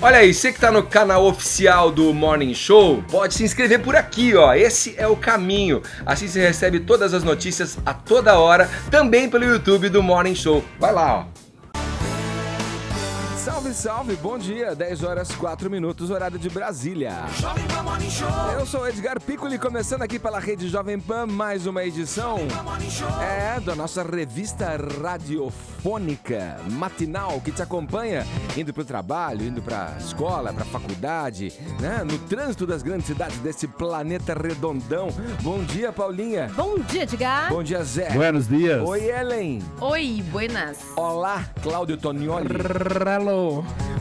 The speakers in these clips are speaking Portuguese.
Olha aí, você que tá no canal oficial do Morning Show, pode se inscrever por aqui, ó. Esse é o caminho. Assim você recebe todas as notícias a toda hora, também pelo YouTube do Morning Show. Vai lá, ó. Salve, salve, bom dia, 10 horas 4 minutos, horário de Brasília. Jovem Pan Morning Show. Eu sou Edgar Piccoli, começando aqui pela rede Jovem Pan, mais uma edição da nossa revista radiofônica matinal que te acompanha indo pro trabalho, indo pra escola, pra faculdade, né? No trânsito das grandes cidades desse planeta redondão. Bom dia, Paulinha. Bom dia, Edgar. Bom dia, Zé. Buenos dias. Oi, Ellen. Oi, buenas. Olá, Cláudio Tonioli. Hello.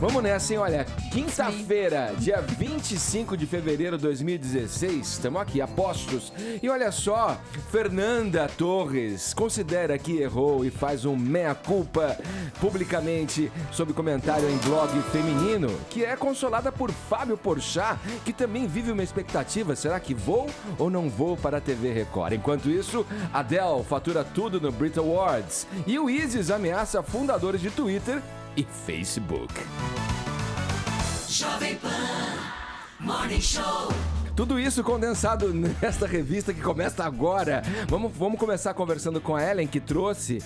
Vamos nessa, hein? Olha, quinta-feira, dia 25 de fevereiro de 2016, estamos aqui, a postos. E olha só, Fernanda Torres considera que errou e faz um meia-culpa publicamente sob comentário em blog feminino, que é consolada por Fábio Porchat, que também vive uma expectativa, será que vou ou não vou para a TV Record? Enquanto isso, Adele fatura tudo no Brit Awards e o Isis ameaça fundadores de Twitter e Facebook. Jovem Pan Morning Show. Tudo isso condensado nesta revista que começa agora. Vamos começar conversando com a Ellen, que trouxe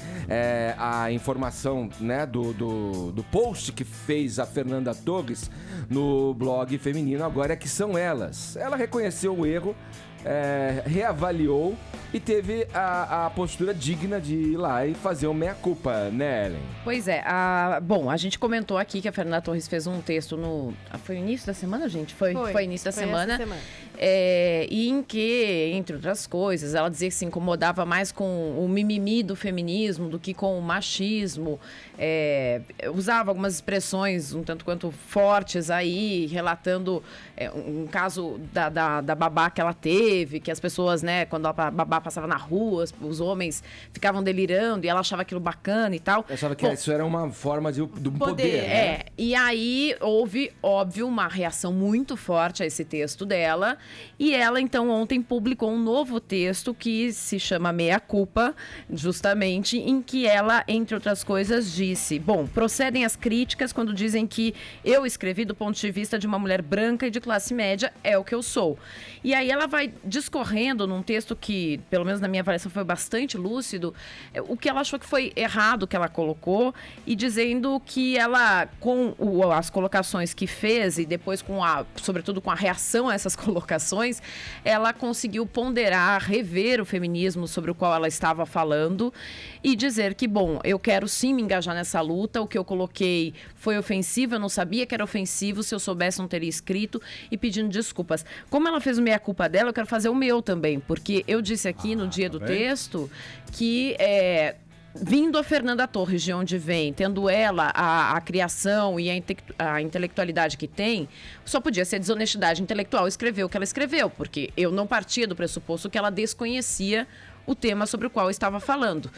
a informação, né, do post que fez a Fernanda Torres no blog feminino, agora que são elas. Ela reconheceu o erro, reavaliou e teve a postura digna de ir lá e fazer uma meia-culpa, né, Ellen? Pois é, a gente comentou aqui que a Fernanda Torres fez um texto no... Foi início da semana, gente? Foi início da semana. E em que, entre outras coisas, ela dizia que se incomodava mais com o mimimi do feminismo do que com o machismo. Usava algumas expressões um tanto quanto fortes aí, relatando um caso da babá que ela teve, que as pessoas, né, quando a babá passava na rua, os homens ficavam delirando e ela achava aquilo bacana e tal. Eu achava que isso era uma forma do poder, né? E aí houve, óbvio, uma reação muito forte a esse texto dela. E ela, então, ontem publicou um novo texto que se chama Meia Culpa, justamente, em que ela, entre outras coisas, disse: bom, procedem as críticas quando dizem que eu escrevi do ponto de vista de uma mulher branca e de classe média, é o que eu sou. E aí ela vai discorrendo num texto que, pelo menos na minha avaliação, foi bastante lúcido, o que ela achou que foi errado que ela colocou, e dizendo que ela, com as colocações que fez e depois sobretudo com a reação a essas colocações, ela conseguiu ponderar, rever o feminismo sobre o qual ela estava falando e dizer que, bom, eu quero sim me engajar nessa luta, o que eu coloquei foi ofensivo, eu não sabia que era ofensivo, se eu soubesse não teria escrito, e pedindo desculpas. Como ela fez o meia-culpa dela, eu quero fazer o meu também, porque eu disse aqui no dia do texto que vindo a Fernanda Torres, de onde vem, tendo ela a criação e a intelectualidade que tem, só podia ser desonestidade intelectual escrever o que ela escreveu, porque eu não partia do pressuposto que ela desconhecia o tema sobre o qual eu estava falando.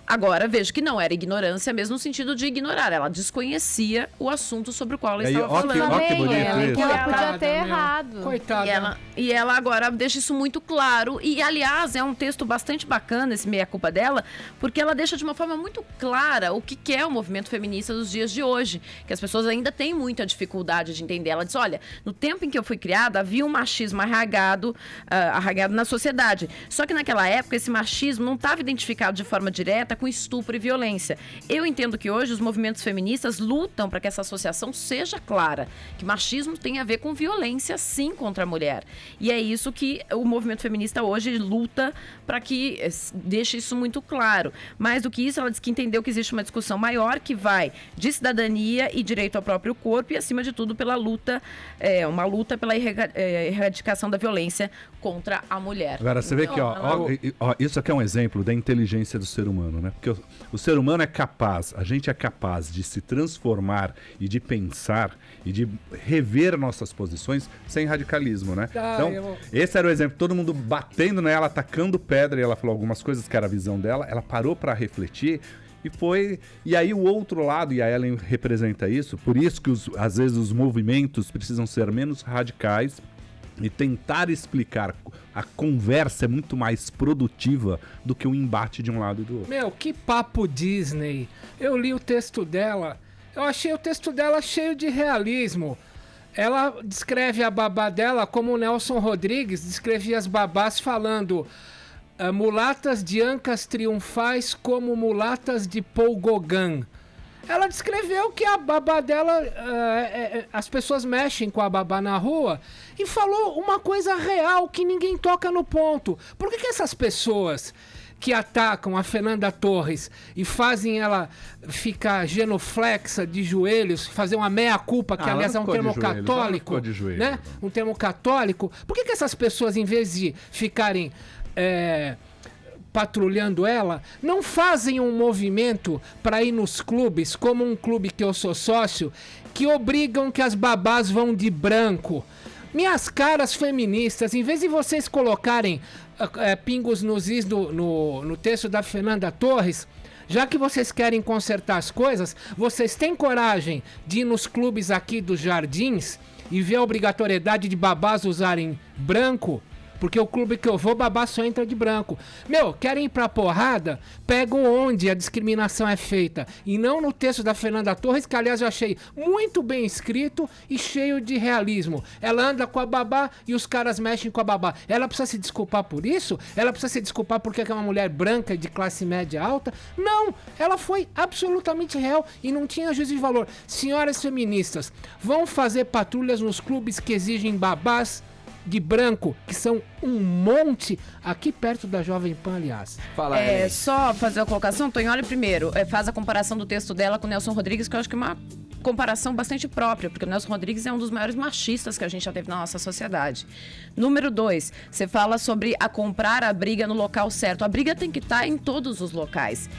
Agora, vejo que não era ignorância, mesmo no sentido de ignorar. Ela desconhecia o assunto sobre o qual ela estava falando. Que ela podia ter errado. Coitada. E ela agora deixa isso muito claro. E, aliás, é um texto bastante bacana, esse meia-culpa dela, porque ela deixa de uma forma muito clara o que é o movimento feminista dos dias de hoje, que as pessoas ainda têm muita dificuldade de entender. Ela diz, olha, no tempo em que eu fui criada, havia um machismo arraigado na sociedade. Só que naquela época, esse machismo não estava identificado de forma direta com estupro e violência. Eu entendo que hoje os movimentos feministas lutam para que essa associação seja clara, que machismo tem a ver com violência, sim, contra a mulher. E é isso que o movimento feminista hoje luta para que deixe isso muito claro. Mais do que isso, ela diz que entendeu que existe uma discussão maior que vai de cidadania e direito ao próprio corpo e, acima de tudo, pela luta, uma luta pela erradicação da violência contra a mulher. Agora, você vê que isso aqui é um exemplo da inteligência do ser humano, né? Porque o ser humano é capaz, a gente é capaz de se transformar e de pensar e de rever nossas posições sem radicalismo, né? Então, esse era o exemplo, todo mundo batendo nela, atacando pedra, e ela falou algumas coisas que era a visão dela, ela parou para refletir e foi... E aí o outro lado, e a Ellen representa isso, por isso que às vezes os movimentos precisam ser menos radicais e tentar explicar. A conversa é muito mais produtiva do que o embate de um lado e do outro. Meu, que papo Disney. Eu li o texto dela, Eu achei o texto dela cheio de realismo. Ela descreve a babá dela como o Nelson Rodrigues descrevia as babás falando mulatas de ancas triunfais como mulatas de Paul Gauguin. Ela descreveu que a babá dela, as pessoas mexem com a babá na rua e falou uma coisa real que ninguém toca no ponto. Por que essas pessoas que atacam a Fernanda Torres e fazem ela ficar genuflexa de joelhos, fazer uma meia-culpa, que aliás é um termo católico, né? Um termo católico. Por que essas pessoas, em vez de ficarem patrulhando ela, não fazem um movimento para ir nos clubes, como um clube que eu sou sócio, que obrigam que as babás vão de branco? Minhas caras feministas, em vez de vocês colocarem pingos nos is no texto da Fernanda Torres, já que vocês querem consertar as coisas, vocês têm coragem de ir nos clubes aqui dos Jardins e ver a obrigatoriedade de babás usarem branco? Porque o clube que eu vou, babá só entra de branco. Meu, querem ir pra porrada? Pegam onde a discriminação é feita. E não no texto da Fernanda Torres, que aliás eu achei muito bem escrito e cheio de realismo. Ela anda com a babá e os caras mexem com a babá. Ela precisa se desculpar por isso? Ela precisa se desculpar porque é uma mulher branca de classe média alta? Não! Ela foi absolutamente real e não tinha juízo de valor. Senhoras feministas, vão fazer patrulhas nos clubes que exigem babás de branco, que são um monte aqui perto da Jovem Pan, aliás. Fala aí. Só fazer a colocação, Tonholi primeiro, faz a comparação do texto dela com o Nelson Rodrigues, que eu acho que é uma comparação bastante própria, porque o Nelson Rodrigues é um dos maiores machistas que a gente já teve na nossa sociedade. Número 2, você fala sobre comprar a briga no local certo. A briga tem que estar em todos os locais.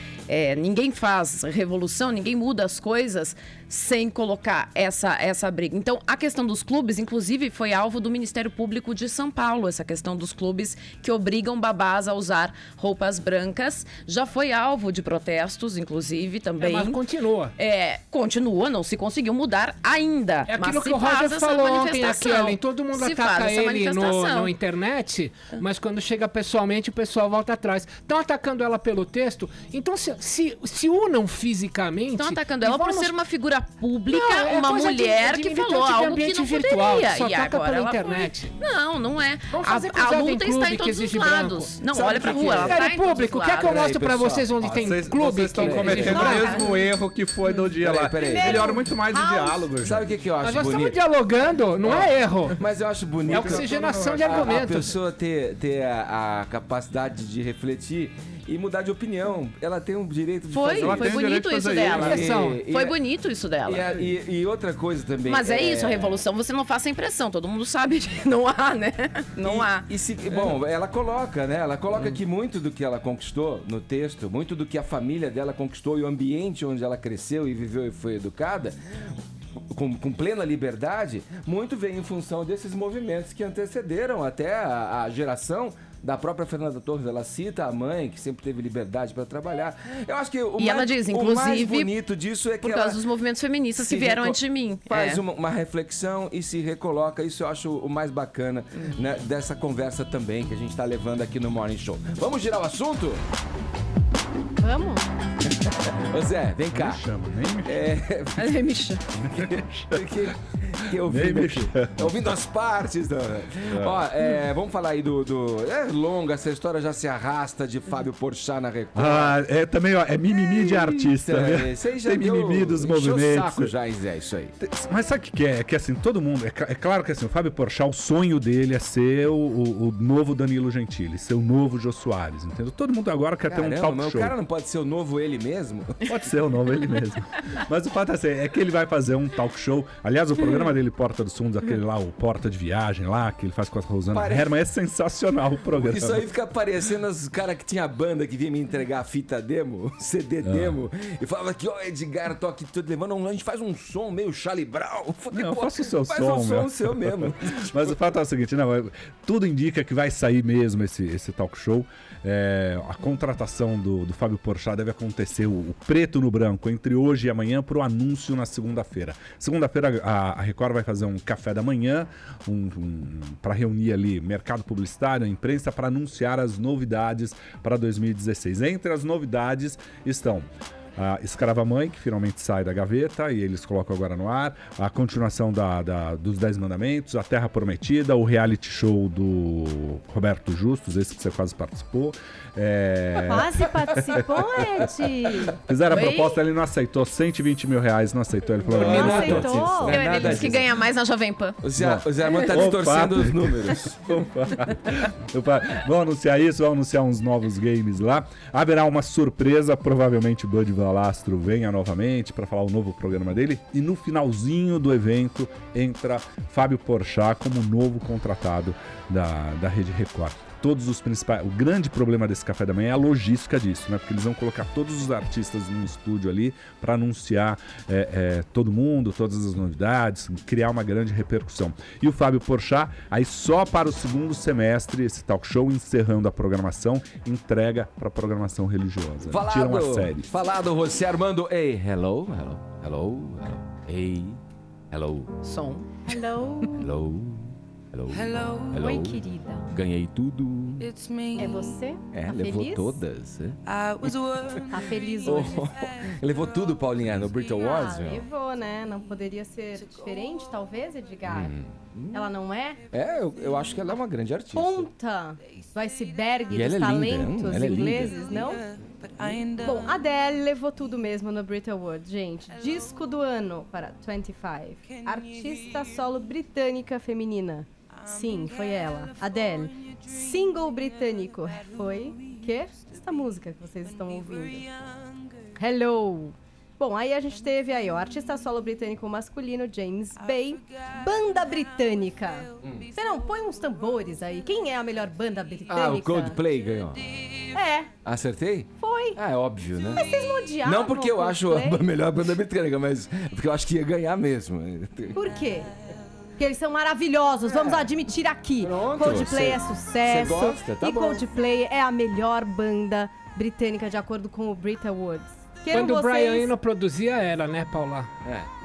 Ninguém faz revolução, ninguém muda as coisas sem colocar essa briga. Então, a questão dos clubes, inclusive, foi alvo do Ministério Público de São Paulo, essa questão dos clubes que obrigam babás a usar roupas brancas. Já foi alvo de protestos, inclusive, também. Mas continua. Continua, não se conseguiu mudar ainda. É aquilo mas que o Roger falou ontem aqui, Ellen. Todo mundo se ataca ele no internet, mas quando chega pessoalmente, o pessoal volta atrás. Estão atacando ela pelo texto, então se unam fisicamente. Estão atacando ela por ser uma figura pública, uma coisa mulher que falou algo que não virtual, poderia. só E ataca agora pela ela internet. Não é. A A luta está em todos os lados. Não, olha pra rua, ela tá em público, quer que eu mostre pra vocês onde tem clube? Vocês estão cometendo o mesmo erro que foi no dia lá. Melhora muito mais o diálogo. Sabe o que eu acho Nós bonito? estamos dialogando, não é erro. Mas eu acho bonito É oxigenação de a argumentos. pessoa ter a capacidade de refletir e mudar de opinião. Ela tem um direito de fazer. um Foi bonito isso dela. isso. Foi bonito isso dela. E outra coisa também. Mas é isso, a revolução você não faz sem pressão, todo mundo sabe. Não há, né? Não há. Bom, ela coloca, né? Ela coloca que muito do que ela conquistou no texto, muito do que a família dela conquistou e o ambiente onde ela cresceu e viveu e foi educada, com plena liberdade, muito vem em função desses movimentos que antecederam até a geração da própria Fernanda Torres. Ela cita a mãe, que sempre teve liberdade para trabalhar. Eu acho que ela diz, o mais inclusive, bonito disso é que por causa dos movimentos feministas que vieram antes de mim. Faz uma reflexão e se recoloca. Isso eu acho o mais bacana, né, dessa conversa também que a gente está levando aqui no Morning Show. Vamos girar o assunto? Vamos? Ô Zé, vem cá. Me chama, nem me chama. Me chama. Que ouvindo as partes. Ó, vamos falar aí do... É longa, essa história já se arrasta de Fábio Porchat na Record. Também, ó, é mimimi de artista, né? Tem mimimi dos movimentos. Saco já, Zé, isso aí. Mas sabe o que é? É que assim, todo mundo... É claro que assim, o Fábio Porchat, o sonho dele é ser o novo Danilo Gentili, ser o novo Jô Soares, entendeu? Todo mundo agora quer ter um talk mas show. O cara não pode ser o novo ele mesmo? Pode ser o novo ele mesmo. Mas o fato é que ele vai fazer um talk show. Aliás, o programa dele, Porta dos Fundos, aquele lá, o Porta de Viagem lá, que ele faz com a Rosana Herman, é sensacional o programa. Isso aí fica parecendo os caras que tinha banda que vinha me entregar a fita demo, CD demo, e falava que, ó, Edgar, tô aqui tudo levando, a gente faz um som meio Charlie Brown. Eu falei, não, faça o seu faz som. Faz um som seu mesmo. Mas o fato é o seguinte, não, tudo indica que vai sair mesmo esse talk show. A contratação do Fábio Porchat deve acontecer, o preto no branco, entre hoje e amanhã, pro anúncio na segunda-feira. Segunda-feira a Record vai fazer um café da manhã, para reunir ali mercado publicitário, a imprensa, para anunciar as novidades para 2016. Entre as novidades estão a Escrava Mãe, que finalmente sai da gaveta e eles colocam agora no ar, a continuação dos 10 Mandamentos, a Terra Prometida, o reality show do Roberto Justus, esse que você quase participou. Quase participou, Ed? Fizeram a Oi? proposta, ele não aceitou, 120 mil reais, não aceitou. Ele falou, Não Não é aceitou? notícia, não é Ele nada disse que disso. ganha mais na Jovem Pan. O Zé Armando tá Opa. distorcendo os números. Vão anunciar isso, vão anunciar uns novos games lá. Haverá uma surpresa, provavelmente o Bud Valastro venha novamente para falar o novo programa dele. E no finalzinho do evento entra Fábio Porchat como novo contratado da Rede Record. Todos os principais. O grande problema desse café da manhã é a logística disso, né? Porque eles vão colocar todos os artistas num estúdio ali para anunciar todo mundo, todas as novidades, criar uma grande repercussão. E o Fábio Porchat, aí só para o segundo semestre, esse talk show encerrando a programação, entrega para a programação religiosa. Tiram a série. Falado, José Armando. Ei, hello. Ei, hello. Som. Hello. Hello. Oi, querida. Ganhei tudo. It's me. É você? Tá Levou feliz? todas. I was worried. Tá feliz hoje? Levou tudo, Paulinha, no Brit Awards, meu. Levou, né? Não poderia ser diferente, talvez, Edgar? Ela não é? Eu acho que ela é uma grande artista. Ponta do iceberg E dos ela é linda, talentos ela é linda. ingleses, não? But I ain't Bom, a Adele levou tudo mesmo no Brit Awards, gente. Disco do ano para 25. Artista solo britânica feminina. Sim, foi ela. Adele. Single britânico foi... Que? Esta música que vocês estão ouvindo. Hello. Bom, aí a gente teve aí, ó, artista solo britânico masculino, James Bay. Banda britânica. Você não põe uns tambores aí. Quem é a melhor banda britânica? O Coldplay ganhou. É, Acertei? foi. É óbvio, né? Vocês não odiavam Não porque eu o acho Coldplay? a melhor banda britânica, mas porque eu acho que ia ganhar mesmo. Por quê? Porque eles são maravilhosos, vamos admitir aqui. Pronto, Coldplay é cê sucesso. gosta? Tá e bom. Coldplay é a melhor banda britânica de acordo com o Brit Awards. Queiram Quando o vocês- Brian Eno produzia era, né, Paula?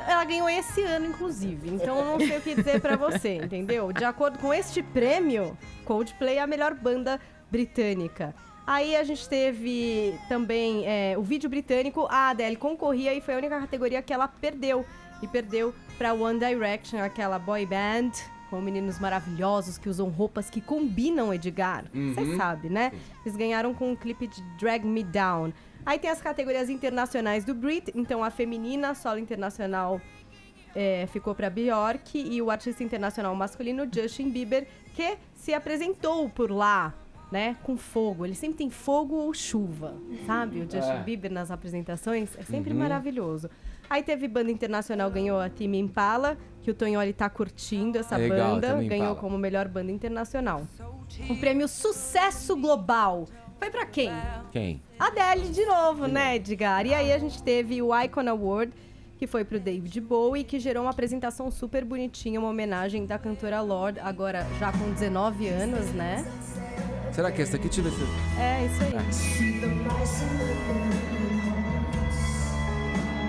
Ela ganhou esse ano, inclusive. Então eu não sei o que dizer pra você, entendeu? De acordo com este prêmio, Coldplay é a melhor banda britânica. Aí a gente teve também o vídeo britânico. A Adele concorria e foi a única categoria que ela perdeu. E perdeu pra One Direction, aquela boy band com meninos maravilhosos que usam roupas que combinam, Edgar. Você sabe, né? Eles ganharam com um clipe de Drag Me Down. Aí tem as categorias internacionais do Brit. Então a feminina, solo internacional, ficou pra Bjork. E o artista internacional masculino, Justin Bieber, que se apresentou por lá, né, com fogo. Ele sempre tem fogo ou chuva, sabe? O Justin Bieber nas apresentações é sempre maravilhoso. Aí teve banda internacional, ganhou a Tame Impala, que o Tonholi tá curtindo essa Legal, banda. Tame Ganhou Impala. como melhor banda internacional. O prêmio Sucesso Global foi pra quem? Quem? Adele de novo, né, Edgar? E aí a gente teve o Icon Award, que foi pro David Bowie, que gerou uma apresentação super bonitinha, uma homenagem da cantora Lorde, agora já com 19 anos, né? Será que essa aqui? Deixa eu ver se... É, isso aí.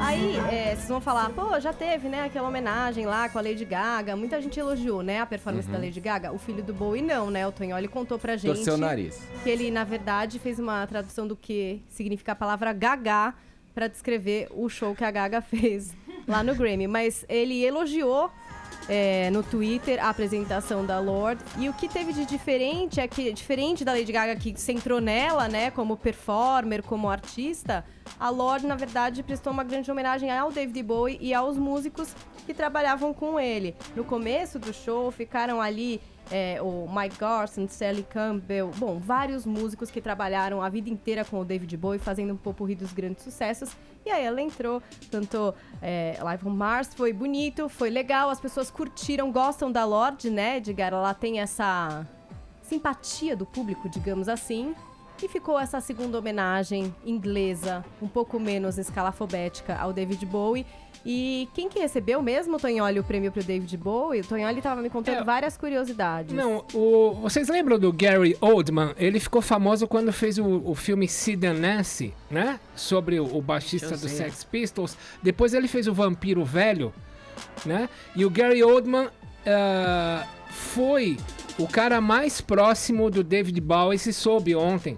Aí, vocês vão falar, pô, já teve, né, aquela homenagem lá com a Lady Gaga. Muita gente elogiou, né, a performance da Lady Gaga. O filho do Bowie não, né? O Tonholi contou pra gente Torceu o nariz. que ele, na verdade, fez uma tradução do que significa a palavra Gaga pra descrever o show que a Gaga fez lá no Grammy. Mas ele elogiou no Twitter a apresentação da Lorde. E o que teve de diferente é que, diferente da Lady Gaga, que centrou nela, né, como performer, como artista, a Lorde, na verdade, prestou uma grande homenagem ao David Bowie e aos músicos que trabalhavam com ele. No começo do show, ficaram ali o Mike Garson, Sally Campbell, bom, vários músicos que trabalharam a vida inteira com o David Bowie, fazendo um popurrí dos grandes sucessos. E aí ela entrou, cantou Live on Mars, foi bonito, foi legal, as pessoas curtiram, gostam da Lorde, né, Edgar? Ela tem essa simpatia do público, digamos assim. E ficou essa segunda homenagem inglesa, um pouco menos escalafobética ao David Bowie. E quem que recebeu mesmo, Tonholi, o prêmio pro David Bowie? O Tonholi tava me contando várias curiosidades. Não, vocês lembram do Gary Oldman? Ele ficou famoso quando fez o filme Sid and Nancy, né? Sobre o baixista do Sex Pistols. Depois ele fez o Vampiro Velho, né? E o Gary Oldman foi o cara mais próximo do David Bowie, se soube ontem.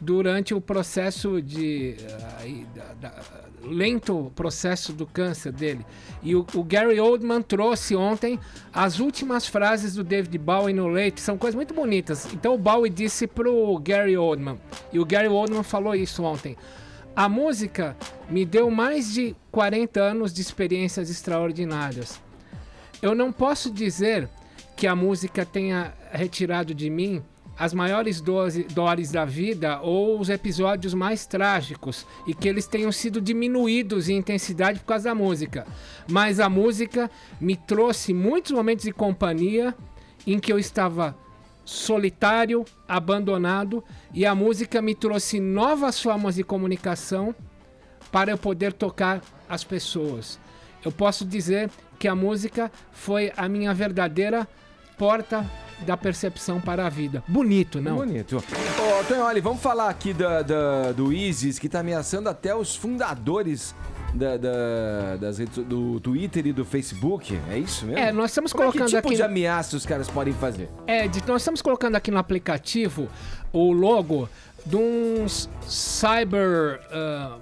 durante o processo lento processo do câncer dele. E o Gary Oldman trouxe ontem as últimas frases do David Bowie no leito, são coisas muito bonitas. Então o Bowie disse pro Gary Oldman, e o Gary Oldman falou isso ontem: a música me deu mais de 40 anos de experiências extraordinárias. Eu não posso dizer que a música tenha retirado de mim as maiores dores da vida ou os episódios mais trágicos e que eles tenham sido diminuídos em intensidade por causa da música. Mas a música me trouxe muitos momentos de companhia em que eu estava solitário, abandonado, e a música me trouxe novas formas de comunicação para eu poder tocar as pessoas. Eu posso dizer que a música foi a minha verdadeira porta da percepção para a vida. Bonito, não? Bonito. Ô, Tonholi, vamos falar aqui do ISIS, que tá ameaçando até os fundadores das redes, do Twitter e do Facebook. É isso mesmo? Nós estamos Que colocando tipo aqui... de ameaça os caras podem fazer? Nós estamos colocando aqui no aplicativo o logo de um cyber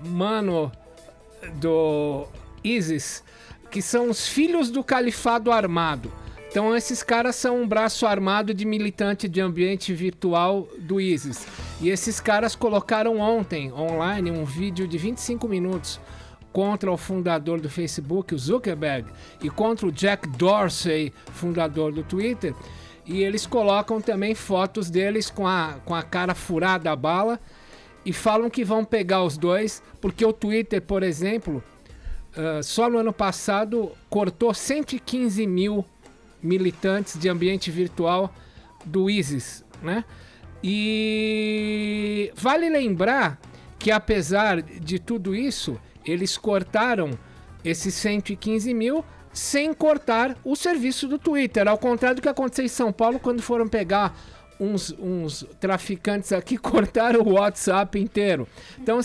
mano do ISIS, que são os filhos do califado armado. Então esses caras são um braço armado de militante de ambiente virtual do ISIS. E esses caras colocaram ontem online um vídeo de 25 minutos contra o fundador do Facebook, o Zuckerberg, e contra o Jack Dorsey, fundador do Twitter. E eles colocam também fotos deles com a cara furada a bala e falam que vão pegar os dois, porque o Twitter, por exemplo, só no ano passado cortou 115 mil militantes de ambiente virtual do ISIS, né? E vale lembrar que, apesar de tudo isso, eles cortaram esses 115 mil sem cortar o serviço do Twitter, ao contrário do que aconteceu em São Paulo quando foram pegar uns traficantes aqui, cortaram o WhatsApp inteiro. Então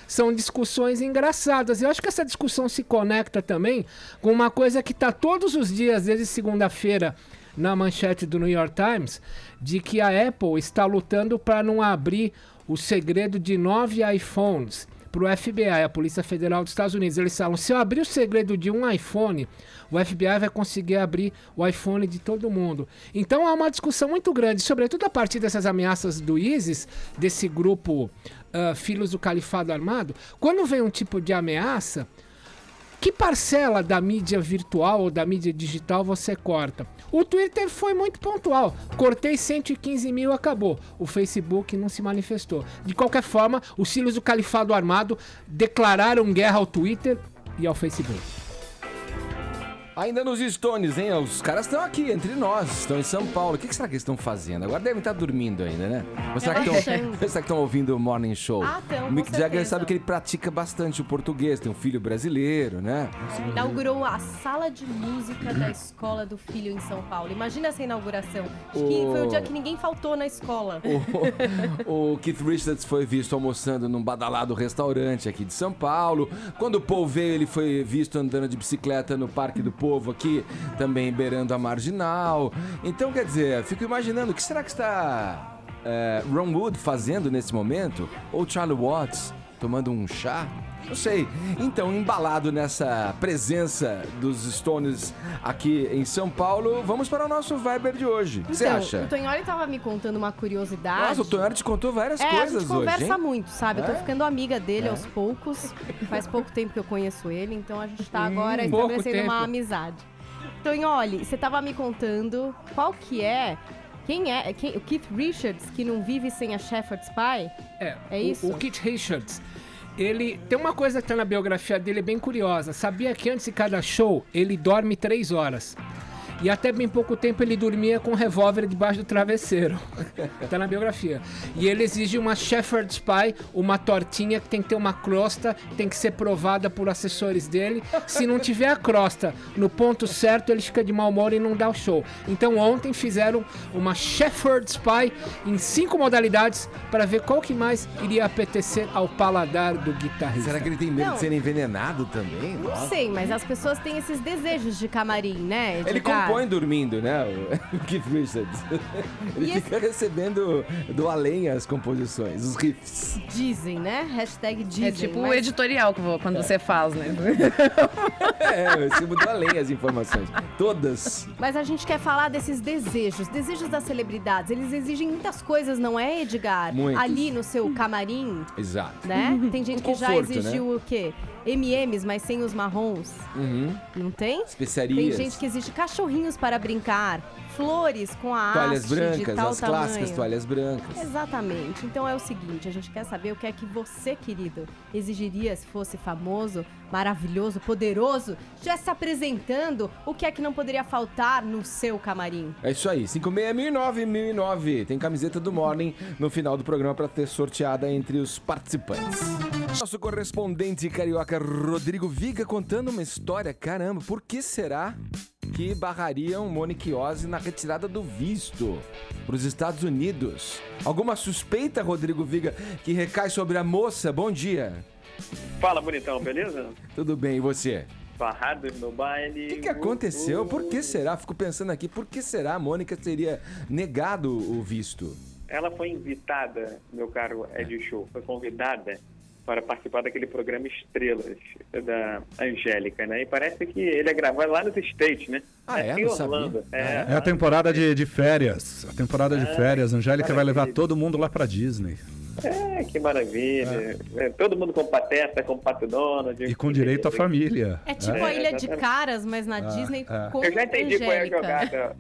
são discussões engraçadas. Eu acho que essa discussão se conecta também com uma coisa que está todos os dias, desde segunda-feira, na manchete do New York Times, de que a Apple está lutando para não abrir o segredo de 9 iPhones para o FBI, a Polícia Federal dos Estados Unidos. Eles falam, se eu abrir o segredo de um iPhone, o FBI vai conseguir abrir o iPhone de todo mundo. Então há uma discussão muito grande, sobretudo a partir dessas ameaças do ISIS, desse grupo Filhos do Califado Armado. Quando vem um tipo de ameaça, que parcela da mídia virtual ou da mídia digital você corta? O Twitter foi muito pontual. Cortei 115 mil, acabou. O Facebook não se manifestou. De qualquer forma, os filhos do Califado Armado declararam guerra ao Twitter e ao Facebook. Ainda nos Stones, hein? Os caras estão aqui entre nós, estão em São Paulo. O que será que eles estão fazendo? Agora devem estar dormindo ainda, né? Ou será que estão ouvindo o Morning Show? Então, o Mick Jagger sabe que ele pratica bastante o português, tem um filho brasileiro, né? Inaugurou a sala de música da escola do filho em São Paulo. Imagina essa inauguração. Acho que foi o dia que ninguém faltou na escola. O Keith Richards foi visto almoçando num badalado restaurante aqui de São Paulo. Quando o Paul veio, ele foi visto andando de bicicleta no Parque do Povo aqui, também beirando a Marginal. Então, quer dizer, fico imaginando, o que será que está Ron Wood fazendo nesse momento? Ou Charlie Watts tomando um chá? Não sei. Então, embalado nessa presença dos Stones aqui em São Paulo, vamos para o nosso Viber de hoje. O que você acha? O Tonholi tava me contando uma curiosidade. Nossa, o Tonholi te contou várias coisas hoje, a gente conversa hein? muito, sabe? Eu tô ficando amiga dele aos poucos. Faz pouco tempo que eu conheço ele, então a gente tá agora estabelecendo uma amizade. Tonholi, você tava me contando qual que é... o Keith Richards, que não vive sem a Shepherd's Pie? É isso? O Keith Richards, ele tem uma coisa que tá na biografia dele bem curiosa. Sabia que antes de cada show, ele dorme 3 horas. E até bem pouco tempo ele dormia com um revólver debaixo do travesseiro. Tá na biografia. E ele exige uma Shepherd's Pie, uma tortinha que tem que ter uma crosta, tem que ser provada por assessores dele. Se não tiver a crosta no ponto certo, ele fica de mau humor e não dá o show. Então ontem fizeram uma Shepherd's Pie em 5 modalidades para ver qual que mais iria apetecer ao paladar do guitarrista. Será que ele tem medo de ser envenenado também? Não sei, mas as pessoas têm esses desejos de camarim, né? Ele comprou põe dormindo, né? O Keith Richards. Ele fica recebendo do além as composições, os riffs. Dizem, né? Hashtag dizem. É tipo o editorial quando você faz, né? Eu recebo do além as informações. Todas. Mas a gente quer falar desses desejos das celebridades. Eles exigem muitas coisas, não é, Edgar? Muitas. Ali no seu camarim, Exato. né? Tem gente que já Conforto, exigiu o quê? M&M's, mas sem os marrons. Não tem? Especiarias. Tem gente que exige cachorrinhos para brincar, flores com a Toalhas haste de brancas, tal as tamanho. clássicas toalhas brancas. Exatamente. Então é o seguinte, a gente quer saber o que é que você, querido, exigiria se fosse famoso, maravilhoso, poderoso, estivesse se apresentando, o que é que não poderia faltar no seu camarim? É isso aí, 56.009. Tem camiseta do Morning no final do programa para ter sorteada entre os participantes. Nosso correspondente carioca Rodrigo Viga contando uma história, caramba, por que será que barrariam Monique Ozzy na retirada do visto para os Estados Unidos? Alguma suspeita, Rodrigo Viga, que recai sobre a moça? Bom dia. Fala, bonitão, beleza? Tudo bem, e você? Barrado no baile. O que aconteceu? Por que será? Fico pensando aqui, por que será a Mônica teria negado o visto? Ela foi invitada, meu caro Ed Show, foi convidada para participar daquele programa Estrelas da Angélica, né? E parece que ele é gravado lá nos States, né? Ah, é? Em Não Orlando. sabia. É a temporada de férias. A temporada de férias. A Angélica vai levar todo mundo lá pra Disney. Que maravilha. Todo mundo com Pateta, com Pato Donald. E com direito à família. É tipo a Ilha de Caras, mas na Disney com Eu já entendi qual é a Angélica. jogada.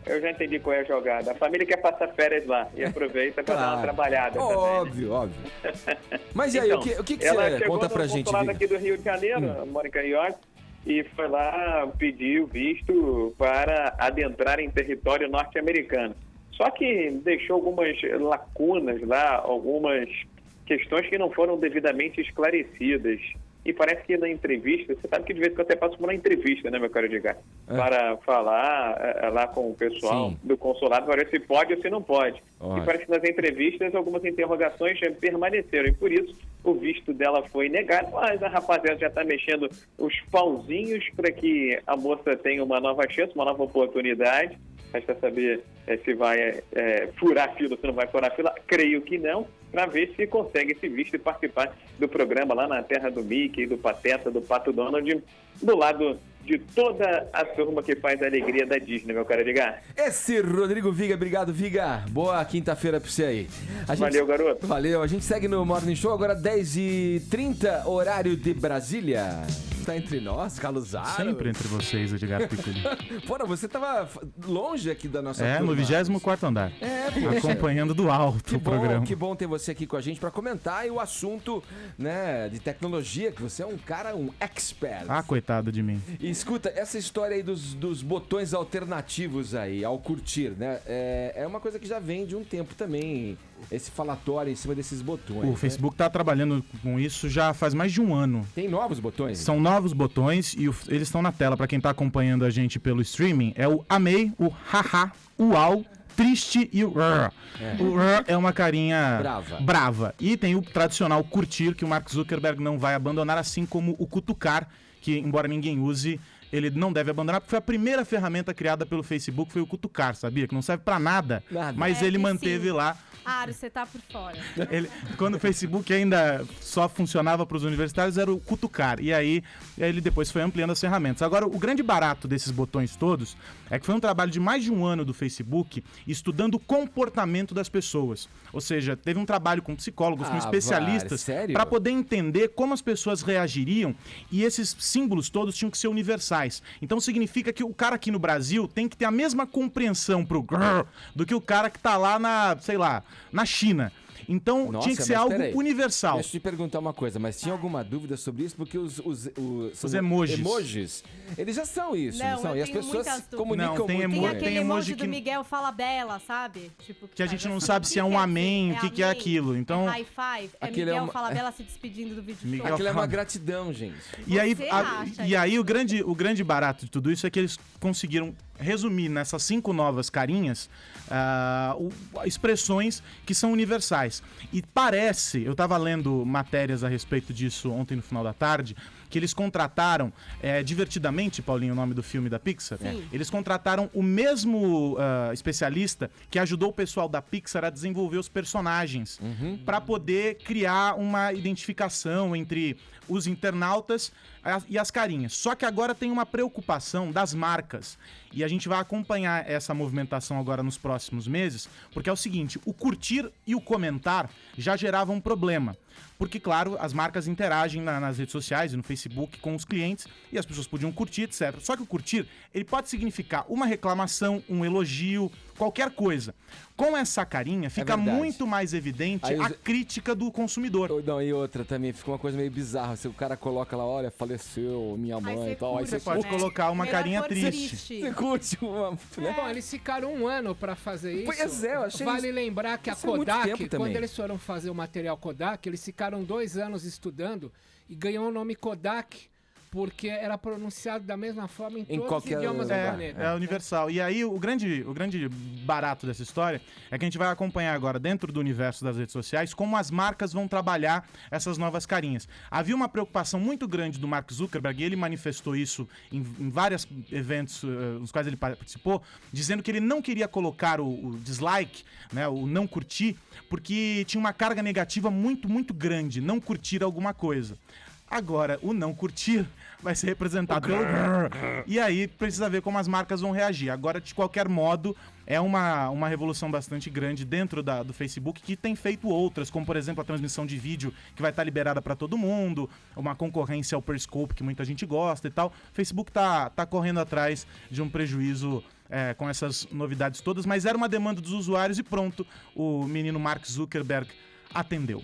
Eu já entendi qual é a jogada. A família quer passar férias lá e aproveita para dar uma trabalhada. Óbvio, óbvio. Mas e aí, Então, o que ela você chegou conta no pra gente, consulado Viga? aqui do Rio de Janeiro, a Mônica Iose, e foi lá pedir o visto para adentrar em território norte-americano. Só que deixou algumas lacunas lá, algumas questões que não foram devidamente esclarecidas. E parece que na entrevista, você sabe que de vez em quando você passa por uma entrevista, né, meu caro Edgar? Para falar lá com o pessoal Sim. do consulado, para ver se pode ou se não pode. Ótimo. E parece que nas entrevistas algumas interrogações já permaneceram. E por isso o visto dela foi negado. Mas a rapaziada já está mexendo os pauzinhos para que a moça tenha uma nova chance, uma nova oportunidade. Resta saber se vai furar a fila ou se não vai furar a fila. Creio que não, para ver se consegue esse visto e participar do programa lá na terra do Mickey, do Pateta, do Pato Donald, do lado de toda a turma que faz a alegria da Disney, meu caro Edgar. Esse Rodrigo Viga, obrigado, Viga. Boa quinta-feira pra você aí. Valeu, garoto. Valeu, a gente segue no Morning Show, agora 10h30, horário de Brasília. Tá entre nós, Caluzaro. Sempre entre vocês, Edgar Piccoli. Porra, você tava longe aqui da nossa É, turma. no 24º andar. Acompanhando do alto o programa. Que bom ter você aqui com a gente pra comentar e o assunto, né, de tecnologia, que você é um cara, um expert. Ah, coitado de mim. E escuta, essa história aí dos botões alternativos aí, ao curtir, né? É uma coisa que já vem de um tempo também, esse falatório em cima desses botões. O né? Facebook tá trabalhando com isso já faz mais de um ano. Tem novos botões? São novos botões e eles estão na tela. Pra quem tá acompanhando a gente pelo streaming, é o amei, o haha, o uau, triste e o rrr. O rrr é uma carinha brava. E tem o tradicional curtir, que o Mark Zuckerberg não vai abandonar, assim como o cutucar, que embora ninguém use, ele não deve abandonar, porque foi a primeira ferramenta criada pelo Facebook, foi o cutucar, sabia? Que não serve pra nada. Mas ele que manteve sim. lá. Aro, você tá por fora. Quando o Facebook ainda só funcionava para os universitários, era o cutucar. E aí ele depois foi ampliando as ferramentas. Agora, o grande barato desses botões todos é que foi um trabalho de mais de um ano do Facebook estudando o comportamento das pessoas. Ou seja, teve um trabalho com psicólogos, com especialistas, para poder entender como as pessoas reagiriam, e esses símbolos todos tinham que ser universais. Então significa que o cara aqui no Brasil tem que ter a mesma compreensão pro grrr do que o cara que tá lá na China. Então tinha que ser algo universal. Deixa eu te perguntar uma coisa, mas tinha alguma dúvida sobre isso? Porque os emojis, eles já são isso, não são? E as pessoas comunicam muito. Tem bem. aquele emoji do Miguel Fala Bela, sabe? Tipo, que a gente não sabe se é um amém, o que é aquilo. Então, high five, Miguel Fala Bela se despedindo do vídeo show. Aquilo é uma gratidão, gente. E aí o grande barato de tudo isso é que eles conseguiram resumir nessas 5 novas carinhas expressões que são universais. E parece, eu estava lendo matérias a respeito disso ontem no final da tarde, que eles contrataram, Divertidamente, Paulinho, o nome do filme da Pixar, eles contrataram o mesmo especialista que ajudou o pessoal da Pixar a desenvolver os personagens, para poder criar uma identificação entre os internautas e as carinhas. Só que agora tem uma preocupação das marcas, e a gente vai acompanhar essa movimentação agora nos próximos meses, porque é o seguinte, o curtir e o comentar já geravam um problema. Porque, claro, as marcas interagem nas redes sociais e no Facebook com os clientes e as pessoas podiam curtir, etc. Só que o curtir, ele pode significar uma reclamação, um elogio, qualquer coisa. Com essa carinha, fica muito mais evidente a crítica do consumidor. Não, e outra também, fica uma coisa meio bizarra. Se o cara coloca lá, olha, faleceu minha mãe e tal. Aí você pode colocar uma carinha triste. Você curte uma... Né? Bom, eles ficaram 1 ano pra fazer isso. Pois é, eu achei Vale lembrar que a isso é muito Kodak, tempo quando também. eles foram fazer o material Kodak, eles ficaram 2 anos estudando e ganhou o nome Kodak porque era pronunciado da mesma forma em todos os idiomas do planeta. É universal. E aí, o grande barato dessa história é que a gente vai acompanhar agora, dentro do universo das redes sociais, como as marcas vão trabalhar essas novas carinhas. Havia uma preocupação muito grande do Mark Zuckerberg, e ele manifestou isso em vários eventos nos quais ele participou, dizendo que ele não queria colocar o dislike, né, o não curtir, porque tinha uma carga negativa muito, muito grande, não curtir alguma coisa. Agora, o não curtir vai ser representado pelo grrr. E aí precisa ver como as marcas vão reagir. Agora, de qualquer modo, é uma revolução bastante grande dentro do Facebook, que tem feito outras, como, por exemplo, a transmissão de vídeo, que vai estar liberada para todo mundo, uma concorrência ao Periscope, que muita gente gosta e tal. O Facebook tá correndo atrás de um prejuízo com essas novidades todas, mas era uma demanda dos usuários e pronto, o menino Mark Zuckerberg atendeu.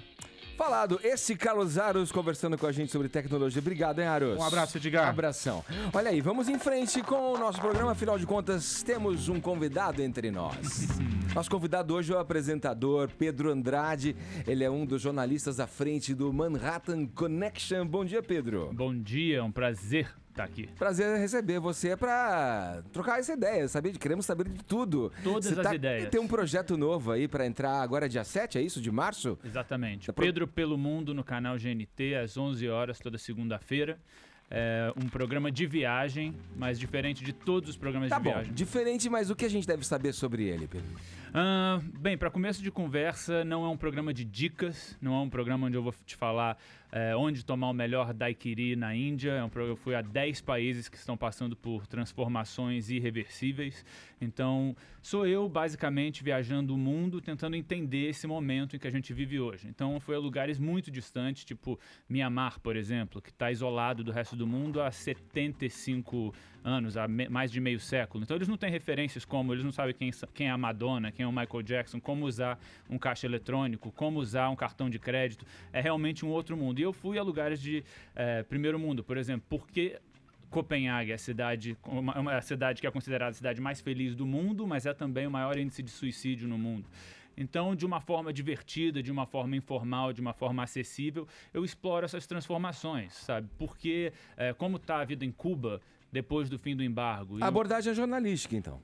Falado, esse Carlos Aros conversando com a gente sobre tecnologia. Obrigado, hein, Aros? Um abraço, Edgar. Abração. Olha aí, vamos em frente com o nosso programa. Afinal de contas, temos um convidado entre nós. Nosso convidado hoje é o apresentador Pedro Andrade. Ele é um dos jornalistas à frente do Manhattan Connection. Bom dia, Pedro. Bom dia, é um prazer estar aqui. Prazer receber você para trocar essa ideia, queremos saber de tudo. Todas as ideias. E tem um projeto novo aí para entrar agora dia 7, é isso? De março? Exatamente. Pedro pelo Mundo no canal GNT às 11 horas toda segunda-feira. É um programa de viagem, mas diferente de todos os programas de viagem. Diferente, mas o que a gente deve saber sobre ele, Pedro? Bem, para começo de conversa, não é um programa de dicas, não é um programa onde eu vou te falar onde tomar o melhor daiquiri na Índia. Eu fui a 10 países que estão passando por transformações irreversíveis. Então, sou eu, basicamente, viajando o mundo, tentando entender esse momento em que a gente vive hoje. Então, foi a lugares muito distantes, tipo Mianmar, por exemplo, que está isolado do resto do mundo há 75 anos, há mais de meio século. Então, eles não têm referências como, eles não sabem quem é a Madonna, quem é o Michael Jackson, como usar um caixa eletrônico, como usar um cartão de crédito. É realmente um outro mundo. E eu fui a lugares de primeiro mundo, por exemplo, porque Copenhague é uma cidade que é considerada a cidade mais feliz do mundo, mas é também o maior índice de suicídio no mundo. Então, de uma forma divertida, de uma forma informal, de uma forma acessível, eu exploro essas transformações, sabe? Porque como está a vida em Cuba depois do fim do embargo... A abordagem é jornalística, então.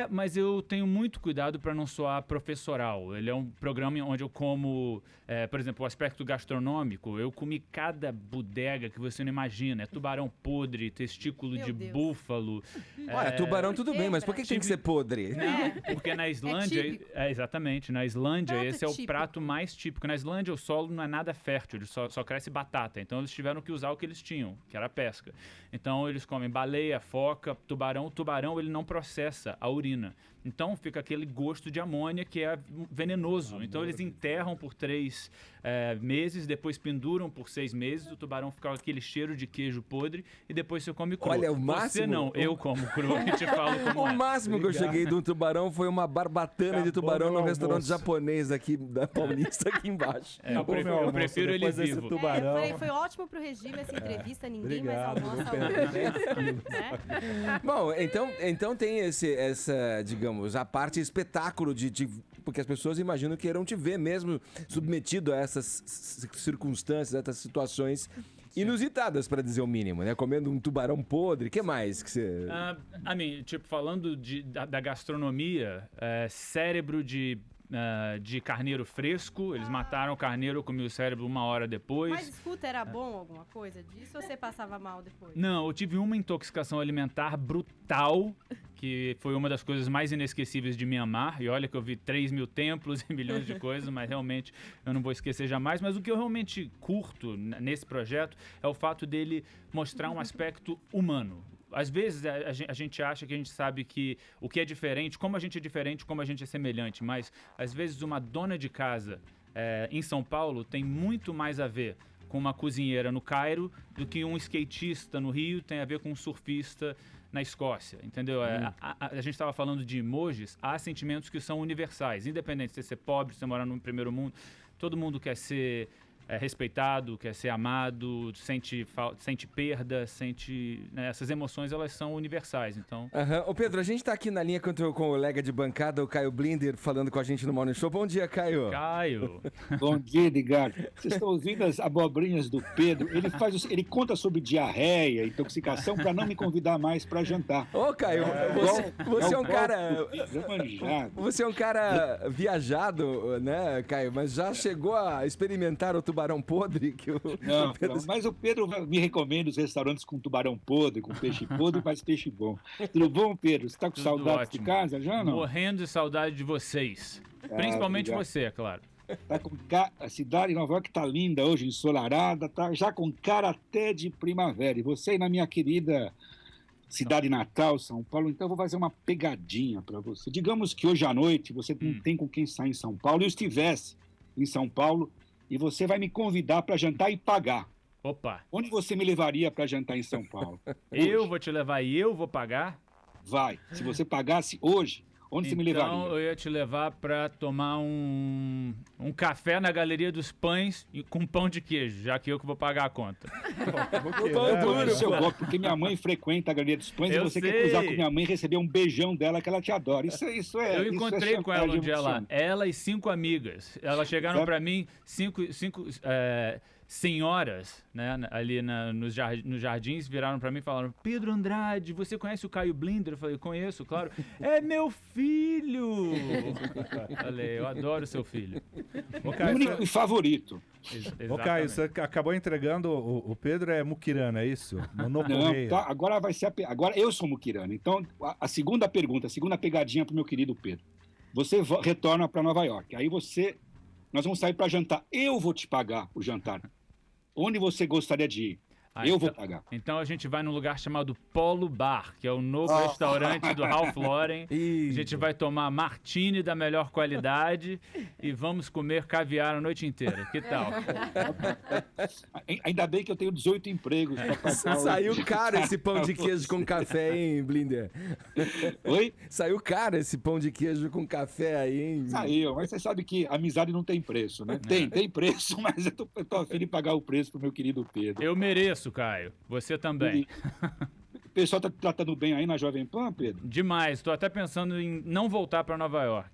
Mas eu tenho muito cuidado para não soar professoral. Ele é um programa onde eu como, por exemplo, o aspecto gastronômico. Eu comi cada bodega que você não imagina. É tubarão podre, testículo de búfalo. Olha, tubarão tudo bem, mas por que tem que ser podre? Não, porque na Islândia... exatamente. Na Islândia, esse é o prato mais típico. Na Islândia, o solo não é nada fértil, ele só cresce batata. Então, eles tiveram que usar o que eles tinham, que era a pesca. Então, eles comem baleia, foca, tubarão. O tubarão, ele não processa a urina. Então fica aquele gosto de amônia que é venenoso. Então eles enterram por 3 meses, depois penduram por 6 meses, o tubarão fica com aquele cheiro de queijo podre e depois você come cru. Olha, o máximo... Você não, eu como cru e te falo como O máximo que eu cheguei de um tubarão foi uma barbatana de tubarão num restaurante japonês aqui da Paulista, aqui embaixo. Eu prefiro ele vivo. Foi ótimo pro regime essa entrevista, ninguém mais almoça hoje. Bom, então tem essa, digamos, a parte espetáculo porque as pessoas imaginam que irão te ver mesmo submetido a essas circunstâncias, a essas situações inusitadas, para dizer o mínimo, né? Comendo um tubarão podre, o que mais que você... falando da gastronomia, cérebro de de carneiro fresco. Eles mataram o carneiro, eu comi o cérebro 1 hora depois. Mas escuta, era bom alguma coisa disso ou você passava mal depois? Não, eu tive uma intoxicação alimentar brutal, que foi uma das coisas mais inesquecíveis de Mianmar. E olha que eu vi 3 mil templos e milhões de coisas, mas realmente eu não vou esquecer jamais. Mas o que eu realmente curto nesse projeto é o fato dele mostrar um aspecto humano. Às vezes a gente acha que a gente sabe que o que é diferente, como a gente é diferente, como a gente é semelhante, mas às vezes uma dona de casa em São Paulo tem muito mais a ver com uma cozinheira no Cairo do que um skatista no Rio tem a ver com um surfista na Escócia, entendeu? A gente estava falando de emojis, há sentimentos que são universais, independente de você ser pobre, de você morar no primeiro mundo, todo mundo quer ser respeitado, quer ser amado, sente perda, sente... né, essas emoções, elas são universais, então... Ô Pedro, a gente tá aqui na linha com o colega de bancada, o Caio Blinder, falando com a gente no Morning Show. Bom dia, Caio. Caio! Bom dia, Edgar. Vocês estão ouvindo as abobrinhas do Pedro? Ele conta sobre diarreia, intoxicação, para não me convidar mais para jantar. Ô, Caio, você é um cara... Você é um cara viajado, né, Caio? Mas já chegou a experimentar o tubarão podre? Não, mas o Pedro me recomenda os restaurantes com tubarão podre, com peixe podre, mas peixe bom. Tudo bom, Pedro? Você tá com Tudo saudade ótimo. de casa já, não? Morrendo de saudade de vocês. Principalmente obrigado. você, é claro. Tá com a cidade de Nova York tá linda hoje, ensolarada, tá já com cara até de primavera. E você aí na minha querida cidade natal, São Paulo, então eu vou fazer uma pegadinha para você. Digamos que hoje à noite você não tem com quem sair em São Paulo, e eu estivesse em São Paulo e você vai me convidar para jantar e pagar. Opa! Onde você me levaria para jantar em São Paulo? Eu vou te levar e eu vou pagar? Vai. Se você pagasse hoje, onde você me levaria? Então eu ia te levar pra tomar um café na Galeria dos Pães com pão de queijo, já que eu que vou pagar a conta. Porque minha mãe frequenta a Galeria dos Pães Eu e você sei. quer cruzar com minha mãe e receber um beijão dela que ela te adora. Isso é. Eu encontrei com ela um dia lá, emocionante. ela e 5 amigas. Elas chegaram pra mim, cinco senhoras, né, ali nos jardins, viraram pra mim e falaram: Pedro Andrade, você conhece o Caio Blinder? Eu falei: conheço, claro. É meu filho! Falei: eu adoro seu filho. Único e favorito. Ô, Caio, você acabou entregando o Pedro é muquirana, é isso? No Não, correio. tá, agora vai ser agora eu sou muquirana. Então, a segunda pergunta, a segunda pegadinha pro meu querido Pedro. Você retorna para Nova York. Aí nós vamos sair para jantar. Eu vou te pagar o jantar. Onde você gostaria de ir? Eu vou pagar. Então a gente vai num lugar chamado Polo Bar, que é o novo restaurante do Ralph Lauren. A gente vai tomar martini da melhor qualidade e vamos comer caviar a noite inteira. Que tal? Ainda bem que eu tenho 18 empregos. Saiu caro esse pão de queijo com café, hein, Blinder? Oi? Saiu caro esse pão de queijo com café aí, hein? Saiu, mas você sabe que amizade não tem preço, né? Tem preço, mas eu tô a fim de pagar o preço pro meu querido Pedro. Eu mereço, Caio. Você também. O pessoal tá tratando bem aí na Jovem Pan, Pedro? Demais. Tô até pensando em não voltar para Nova York.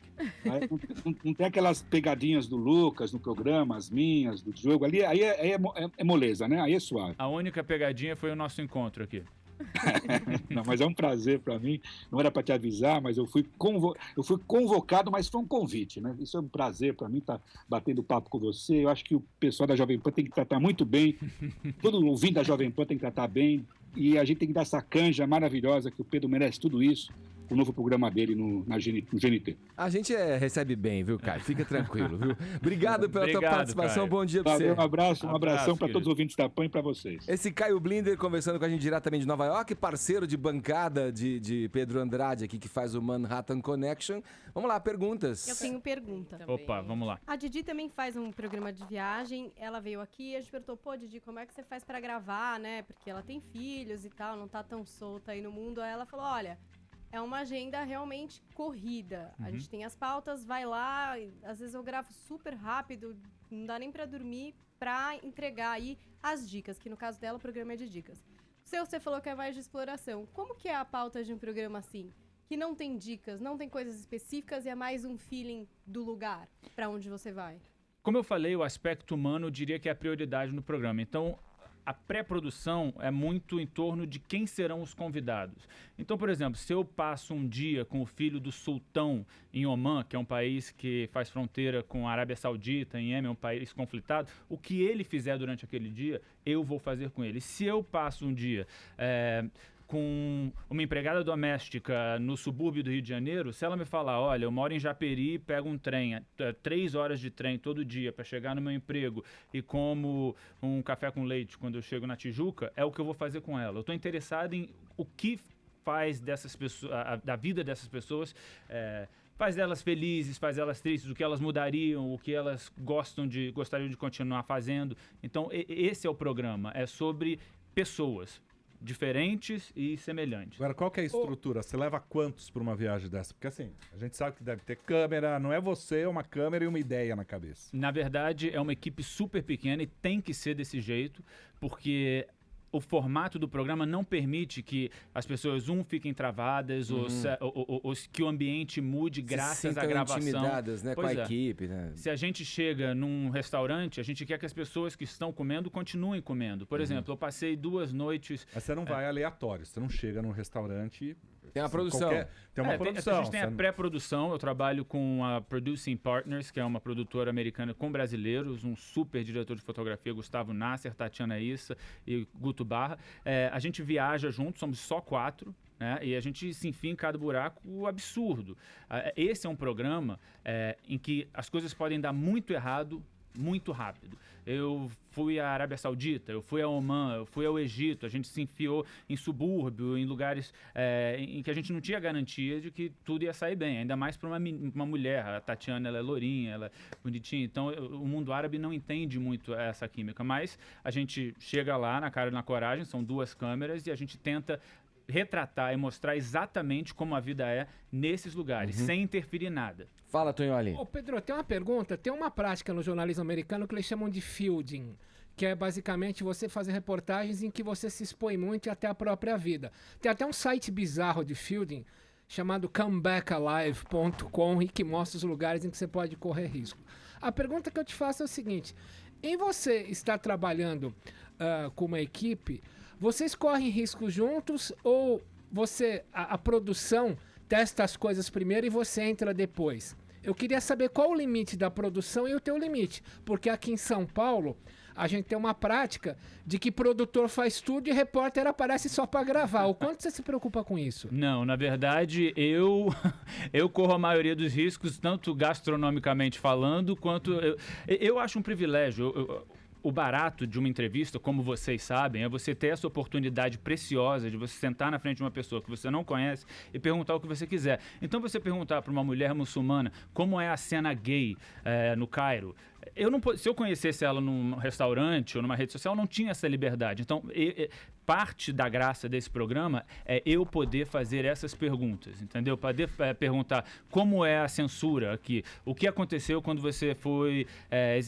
Não tem aquelas pegadinhas do Lucas no programa, as minhas, do jogo ali, aí é moleza, né? Aí é suave. A única pegadinha foi o nosso encontro aqui. Não, mas é um prazer para mim. Não era para te avisar, mas eu fui convocado, mas foi um convite, né? Isso é um prazer para mim estar batendo papo com você. Eu acho que o pessoal da Jovem Pan tem que tratar muito bem. Todo ouvinte da Jovem Pan tem que tratar bem. E a gente tem que dar essa canja maravilhosa, que o Pedro merece tudo isso. O novo programa dele no GNT. A gente recebe bem, viu, Caio? Fica tranquilo, viu? Obrigado pela tua participação. Caio. Bom dia pra Valeu, você. um abração para todos os ouvintes da PAN e para vocês. Esse Caio Blinder conversando com a gente diretamente de Nova York, parceiro de bancada de Pedro Andrade aqui, que faz o Manhattan Connection. Vamos lá, perguntas. Eu tenho pergunta. Opa, vamos lá. A Didi também faz um programa de viagem. Ela veio aqui e a gente perguntou: pô, Didi, como é que você faz pra gravar, né? Porque ela tem filhos e tal, não tá tão solta aí no mundo. Aí ela falou: olha, é uma agenda realmente corrida. A gente tem as pautas, vai lá, às vezes eu gravo super rápido, não dá nem pra dormir, pra entregar aí as dicas, que no caso dela o programa é de dicas. Você falou que é mais de exploração. Como que é a pauta de um programa assim? Que não tem dicas, não tem coisas específicas e é mais um feeling do lugar pra onde você vai? Como eu falei, o aspecto humano eu diria que é a prioridade no programa. Então, a pré-produção é muito em torno de quem serão os convidados. Então, por exemplo, se eu passo um dia com o filho do sultão em Omã, que é um país que faz fronteira com a Arábia Saudita, em Iêmen, um país conflitado, o que ele fizer durante aquele dia, eu vou fazer com ele. Se eu passo um dia com uma empregada doméstica no subúrbio do Rio de Janeiro, se ela me falar, olha, eu moro em Japeri, pego um trem, 3 horas de trem todo dia para chegar no meu emprego e como um café com leite quando eu chego na Tijuca, é o que eu vou fazer com ela. Eu estou interessado em o que faz dessas pessoas, da vida dessas pessoas, faz elas felizes, faz elas tristes, o que elas mudariam, o que elas gostariam de continuar fazendo. Então, esse é o programa, é sobre pessoas diferentes e semelhantes. Agora, qual que é a estrutura? Você leva quantos para uma viagem dessa? Porque assim, a gente sabe que deve ter câmera, não é você, é uma câmera e uma ideia na cabeça. Na verdade, é uma equipe super pequena e tem que ser desse jeito, porque o formato do programa não permite que as pessoas, fiquem travadas, ou que o ambiente mude graças à gravação. Intimidadas, né, com a equipe, né? Se a gente chega num restaurante, a gente quer que as pessoas que estão comendo continuem comendo. Por exemplo, eu passei 2 noites... Mas você não vai aleatório, você não chega num restaurante... Tem uma produção. Tem uma produção. A gente tem a pré-produção, eu trabalho com a Producing Partners, que é uma produtora americana com brasileiros, um super diretor de fotografia, Gustavo Nasser, Tatiana Issa e Guto Barra. A gente viaja junto, somos só 4, né? E a gente se enfia em cada buraco absurdo. Esse é um programa em que as coisas podem dar muito errado, muito rápido. Eu fui à Arábia Saudita, eu fui a Omã, eu fui ao Egito, a gente se enfiou em subúrbio, em lugares em que a gente não tinha garantia de que tudo ia sair bem, ainda mais para uma mulher. A Tatiana, ela é lourinha, ela é bonitinha, então o mundo árabe não entende muito essa química, mas a gente chega lá na cara e na coragem, são 2 câmeras e a gente tenta retratar e mostrar exatamente como a vida é nesses lugares, sem interferir em nada. Fala, Tonholi. Ô, Pedro, tem uma pergunta. Tem uma prática no jornalismo americano que eles chamam de fielding, que é basicamente você fazer reportagens em que você se expõe muito e até a própria vida. Tem até um site bizarro de fielding chamado comebackalive.com e que mostra os lugares em que você pode correr risco. A pergunta que eu te faço é o seguinte: em você estar trabalhando com uma equipe, vocês correm risco juntos ou a produção testa as coisas primeiro e você entra depois? Eu queria saber qual o limite da produção e o teu limite, porque aqui em São Paulo a gente tem uma prática de que produtor faz tudo e repórter aparece só para gravar. O quanto você se preocupa com isso? Não, na verdade, eu corro a maioria dos riscos, tanto gastronomicamente falando, quanto... Eu acho um privilégio. O barato de uma entrevista, como vocês sabem, é você ter essa oportunidade preciosa de você sentar na frente de uma pessoa que você não conhece e perguntar o que você quiser. Então, você perguntar para uma mulher muçulmana como é a cena gay no Cairo, se eu conhecesse ela num restaurante ou numa rede social, eu não tinha essa liberdade. Então, parte da graça desse programa é eu poder fazer essas perguntas, entendeu? Poder perguntar como é a censura aqui, o que aconteceu quando você foi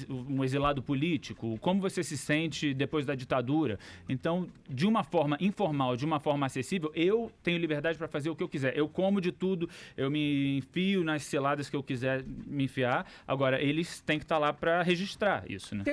um exilado político, como você se sente depois da ditadura. Então, de uma forma informal, de uma forma acessível, eu tenho liberdade para fazer o que eu quiser. Eu como de tudo, eu me enfio nas ciladas que eu quiser me enfiar. Agora, eles têm que estar lá para registrar isso, né?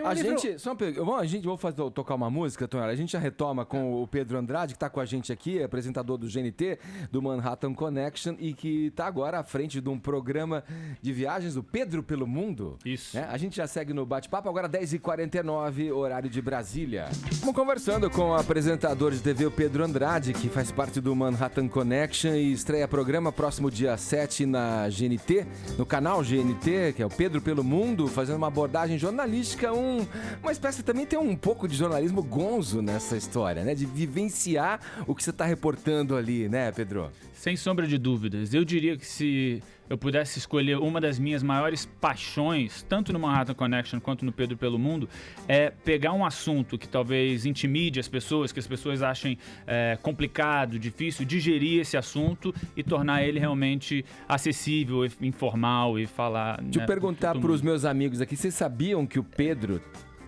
Vou tocar uma música, Tonholi. A gente já retoma com o Pedro Andrade, que está com a gente aqui, apresentador do GNT, do Manhattan Connection, e que está agora à frente de um programa de viagens do Pedro pelo Mundo. Isso. A gente já segue no bate-papo, agora 10h49, horário de Brasília. Estamos conversando com o apresentador de TV, o Pedro Andrade, que faz parte do Manhattan Connection e estreia programa próximo dia 7 na GNT, no canal GNT, que é o Pedro pelo Mundo, fazendo uma abordagem jornalística, uma espécie também tem um pouco de jornalismo gonzo nessa história, né? De vivenciar o que você está reportando ali, né, Pedro? Sem sombra de dúvidas. Eu diria que se eu pudesse escolher uma das minhas maiores paixões, tanto no Manhattan Connection quanto no Pedro pelo Mundo, é pegar um assunto que talvez intimide as pessoas, que as pessoas achem complicado, difícil, digerir esse assunto e tornar ele realmente acessível, informal e falar... Deixa eu perguntar para os meus amigos aqui, vocês sabiam que o Pedro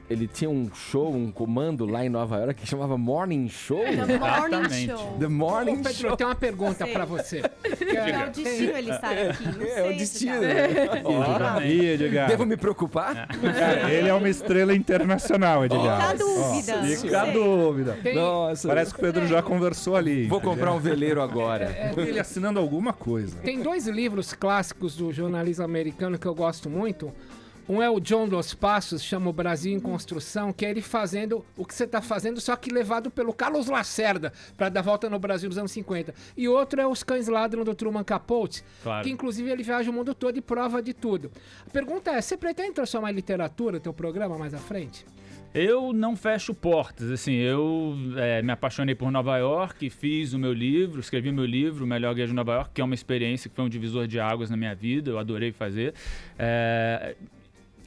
ele tinha um show, um comando lá em Nova York que chamava Morning Show? The Morning Exatamente. Show. The Morning Ô, Pedro, Show. eu tenho uma pergunta Sei. pra você. É o destino ele estar aqui. Não sei É o se destino. tá. Ih, Edgar. Devo me preocupar? Cara, ele é uma estrela internacional, Edgar. Fica a dúvida. não Fica a sei. dúvida. Tem, Nossa. Parece que o Pedro já conversou ali. Vou comprar um veleiro agora. Ele assinando alguma coisa. tem 2 livros clássicos do jornalismo americano que eu gosto muito. Um é o John Dos Passos, chama O Brasil em Construção, que é ele fazendo o que você está fazendo, só que levado pelo Carlos Lacerda, para dar volta no Brasil dos anos 50. E outro é Os Cães Ladram, do Truman Capote, Claro. que inclusive ele viaja o mundo todo e prova de tudo. A pergunta é, você pretende transformar em literatura teu programa mais à frente? Eu não fecho portas, assim, eu me apaixonei por Nova York, fiz o meu livro, escrevi meu livro, O Melhor Guia de Nova York, que é uma experiência que foi um divisor de águas na minha vida, eu adorei fazer.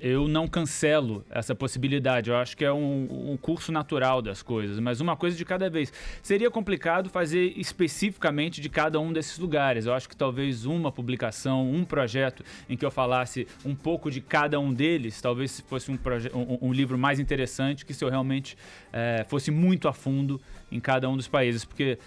Eu não cancelo essa possibilidade, eu acho que é um curso natural das coisas, mas uma coisa de cada vez. Seria complicado fazer especificamente de cada um desses lugares, eu acho que talvez uma publicação, um projeto em que eu falasse um pouco de cada um deles, talvez fosse um livro mais interessante que se eu realmente fosse muito a fundo em cada um dos países, porque...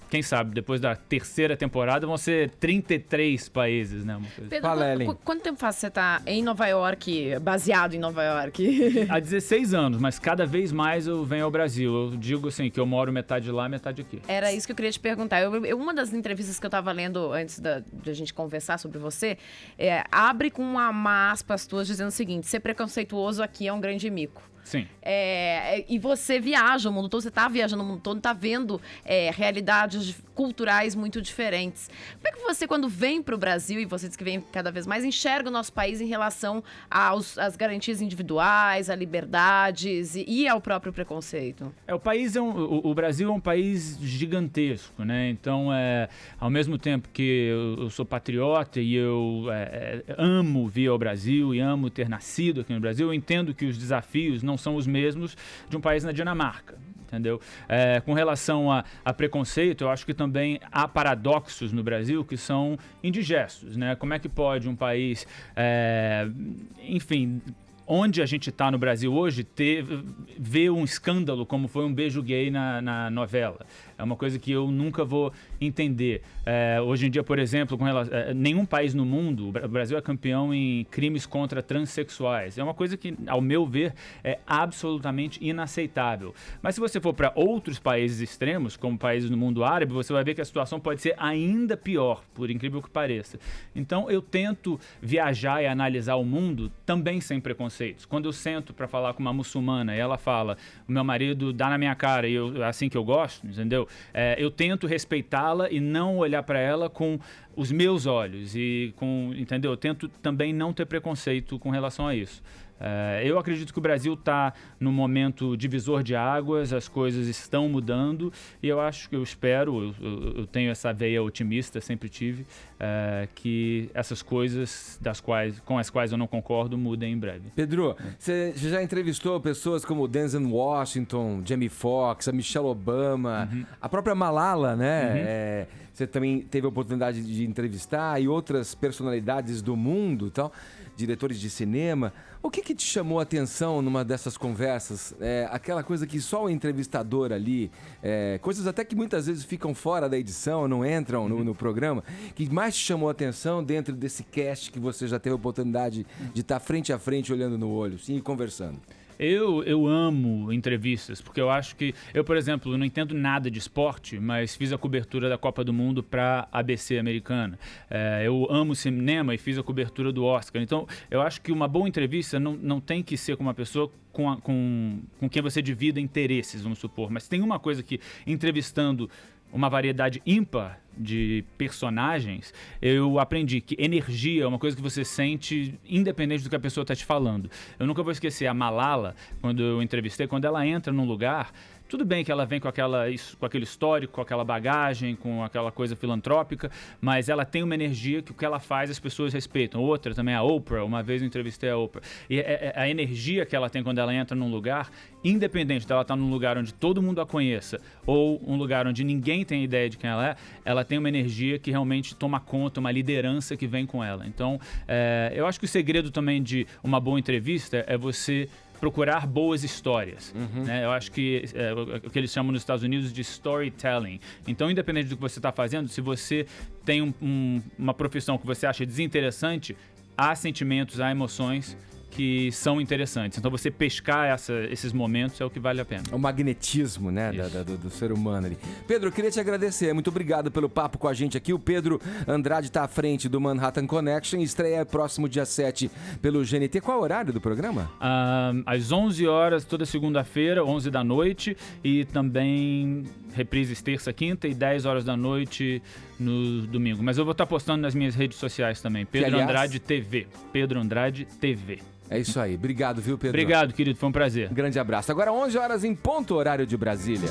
Quem sabe, depois da 3ª temporada vão ser 33 países, né? Uma coisa. Pedro, Fala, Ellen. quanto tempo faz que você tá em Nova York, baseado em Nova York? Há 16 anos, mas cada vez mais eu venho ao Brasil. Eu digo assim, que eu moro metade lá, metade aqui. Era isso que eu queria te perguntar. Uma das entrevistas que eu tava lendo antes da gente conversar sobre você, abre com uma aspas tuas dizendo o seguinte: ser preconceituoso aqui é um grande mico. Sim. E você viaja o mundo todo, você está viajando o mundo todo, está vendo realidades culturais muito diferentes. Como é que você, quando vem para o Brasil, e você diz que vem cada vez mais, enxerga o nosso país em relação às garantias individuais, a liberdades e ao próprio preconceito? O Brasil é um país gigantesco, né? Então, ao mesmo tempo que eu sou patriota e eu amo vir ao Brasil e amo ter nascido aqui no Brasil, eu entendo que os desafios não são os mesmos de um país na Dinamarca, entendeu? Com relação a preconceito, eu acho que também há paradoxos no Brasil que são indigestos, né? Como é que pode um país, enfim... Onde a gente está no Brasil hoje, ver um escândalo como foi um beijo gay na novela. É uma coisa que eu nunca vou entender. Hoje em dia, por exemplo, nenhum país no mundo, o Brasil é campeão em crimes contra transexuais. É uma coisa que, ao meu ver, é absolutamente inaceitável. Mas se você for para outros países extremos, como países no mundo árabe, você vai ver que a situação pode ser ainda pior, por incrível que pareça. Então, eu tento viajar e analisar o mundo também sem preconceito. Quando eu sento para falar com uma muçulmana e ela fala, o meu marido dá na minha cara e é assim que eu gosto, entendeu? Eu tento respeitá-la e não olhar para ela com os meus olhos entendeu? Eu tento também não ter preconceito com relação a isso. Eu acredito que o Brasil está num momento divisor de águas, as coisas estão mudando e eu espero, eu tenho essa veia otimista, sempre tive, que essas coisas com as quais eu não concordo mudem em breve. Pedro, você já entrevistou pessoas como Denzel Washington, Jamie Foxx, a Michelle Obama, a própria Malala, né? Você também teve a oportunidade de entrevistar e outras personalidades do mundo e tal, diretores de cinema. O que te chamou a atenção numa dessas conversas? Aquela coisa que só o entrevistador ali, coisas até que muitas vezes ficam fora da edição, não entram no programa, que mais te chamou a atenção dentro desse cast que você já teve a oportunidade de estar frente a frente, olhando no olho, sim, e conversando? Eu amo entrevistas, porque eu acho que... Eu, por exemplo, não entendo nada de esporte, mas fiz a cobertura da Copa do Mundo para a ABC americana. Eu amo cinema e fiz a cobertura do Oscar. Então, eu acho que uma boa entrevista não tem que ser com uma pessoa com quem você divida interesses, vamos supor. Mas tem uma coisa que, entrevistando uma variedade ímpar de personagens, eu aprendi que energia é uma coisa que você sente independente do que a pessoa está te falando. Eu nunca vou esquecer a Malala, quando eu entrevistei, quando ela entra num lugar... Tudo bem que ela vem com aquele histórico, com aquela bagagem, com aquela coisa filantrópica, mas ela tem uma energia que o que ela faz as pessoas respeitam. Outra também, a Oprah, uma vez eu entrevistei a Oprah. E a energia que ela tem quando ela entra num lugar, independente dela estar num lugar onde todo mundo a conheça ou um lugar onde ninguém tem ideia de quem ela tem uma energia que realmente toma conta, uma liderança que vem com ela. Então, eu acho que o segredo também de uma boa entrevista é você procurar boas histórias. Né? Eu acho que o que eles chamam nos Estados Unidos de storytelling. Então, independente do que você está fazendo, se você tem uma profissão que você acha desinteressante, há sentimentos, há emoções que são interessantes. Então você pescar esses momentos é o que vale a pena. O magnetismo, né, do ser humano ali. Pedro, eu queria te agradecer. Muito obrigado pelo papo com a gente aqui. O Pedro Andrade está à frente do Manhattan Connection. Estreia próximo dia 7 pelo GNT. Qual é o horário do programa? Às 11 horas, toda segunda-feira, 11 da noite. E também reprises terça, quinta e 10 horas da noite no domingo. Mas eu vou estar postando nas minhas redes sociais também. Pedro Andrade TV. Pedro Andrade TV. É isso aí. Obrigado, viu, Pedro? Obrigado, querido. Foi um prazer. Um grande abraço. Agora 11 horas em ponto, horário de Brasília.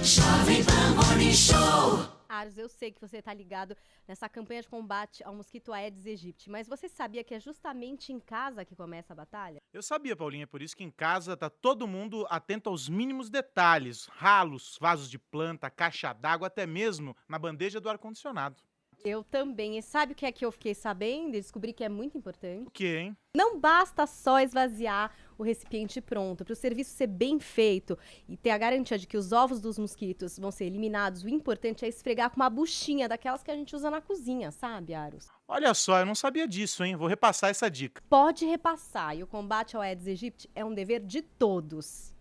Jovem Pan Morning Show. Aros, eu sei que você está ligado nessa campanha de combate ao mosquito Aedes aegypti, mas você sabia que é justamente em casa que começa a batalha? Eu sabia, Paulinha, por isso que em casa tá todo mundo atento aos mínimos detalhes, ralos, vasos de planta, caixa d'água, até mesmo na bandeja do ar-condicionado. Eu também. E sabe o que é que eu fiquei sabendo e descobri que é muito importante? O que, hein? Não basta só esvaziar o recipiente pronto. Para o serviço ser bem feito e ter a garantia de que os ovos dos mosquitos vão ser eliminados, o importante é esfregar com uma buchinha daquelas que a gente usa na cozinha, sabe, Aros? Olha só, eu não sabia disso, hein? Vou repassar essa dica. Pode repassar. E o combate ao Aedes aegypti é um dever de todos.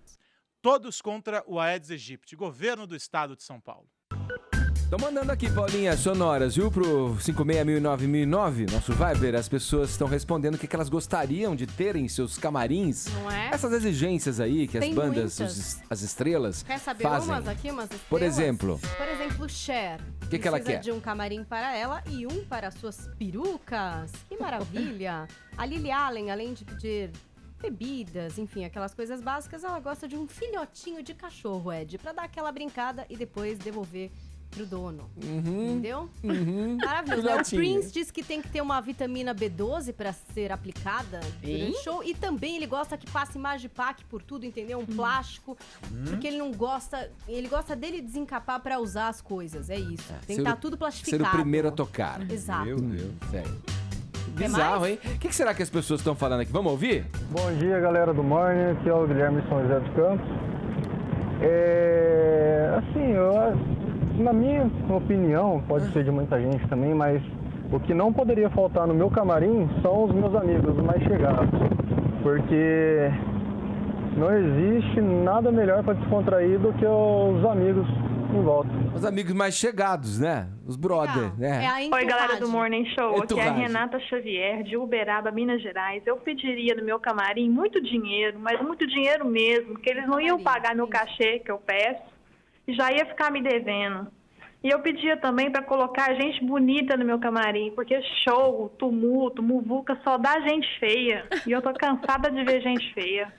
Todos contra o Aedes aegypti. Governo do Estado de São Paulo. Tô mandando aqui, Paulinha, sonoras, viu? Pro 56009, nosso Viber. As pessoas estão respondendo o que elas gostariam de ter em seus camarins. Não é? Essas exigências aí que Tem as bandas, muitas. as estrelas Quer saber fazem. umas aqui, umas estrelas? Por exemplo? Por exemplo, Cher. O que ela Precisa quer? de um camarim para ela e um para suas perucas. Que maravilha! A Lily Allen, além de pedir bebidas, enfim, aquelas coisas básicas, ela gosta de um filhotinho de cachorro, Ed, pra dar aquela brincada e depois devolver pro dono. Entendeu? Maravilhoso. O Filhotinho. Prince diz que tem que ter uma vitamina B12 pra ser aplicada durante o show. E também ele gosta que passe Magipack por tudo, entendeu? Um plástico. Porque ele não gosta... Ele gosta dele desencapar pra usar as coisas. É isso. Tem que estar tudo plastificado. Ser o primeiro a tocar. Exato. Meu Deus. Sério. Bizarro, hein? O que será que as pessoas estão falando aqui? Vamos ouvir? Bom dia, galera do Morning. Aqui é o Guilherme de São José dos Campos. Na minha opinião, pode ser de muita gente também, mas o que não poderia faltar no meu camarim são os meus amigos mais chegados. Porque não existe nada melhor para descontrair do que os amigos em volta. Os amigos mais chegados, né? Os brother, né? Oi, galera do Morning Show. Aqui é a Entourage. Renata Xavier, de Uberaba, Minas Gerais. Eu pediria no meu camarim muito dinheiro, mas muito dinheiro mesmo, porque eles não iam pagar meu cachê que eu peço e já ia ficar me devendo. E eu pedia também para colocar gente bonita no meu camarim, porque show, tumulto, muvuca só dá gente feia. E eu tô cansada de ver gente feia.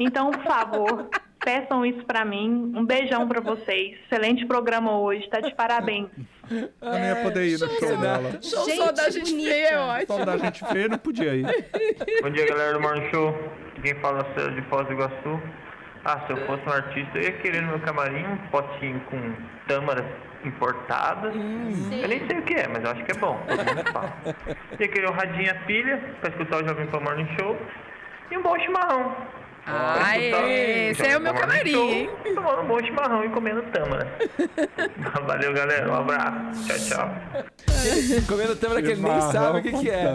Então, por favor, peçam isso pra mim. Um beijão pra vocês. Excelente programa hoje, tá de parabéns. Eu não ia poder ir no show dela. Show só da gente feia, ótimo. Só da gente feia, não podia ir. Bom dia, galera do Morning Show. Quem fala é o Célio de Foz do Iguaçu. Se eu fosse um artista, eu ia querer no meu camarim um potinho com tâmaras importadas. Eu nem sei o que é, mas eu acho que é bom. Todo mundo fala. Eu ia querer um radinho a pilha pra escutar o Jovem Pan Morning Show e um bom chimarrão. Esse é o meu camarim, hein? Tomando um bom chimarrão e comendo tâmara. Valeu, galera. Um abraço. Tchau, tchau. Comendo tâmara que ele nem sabe o que é.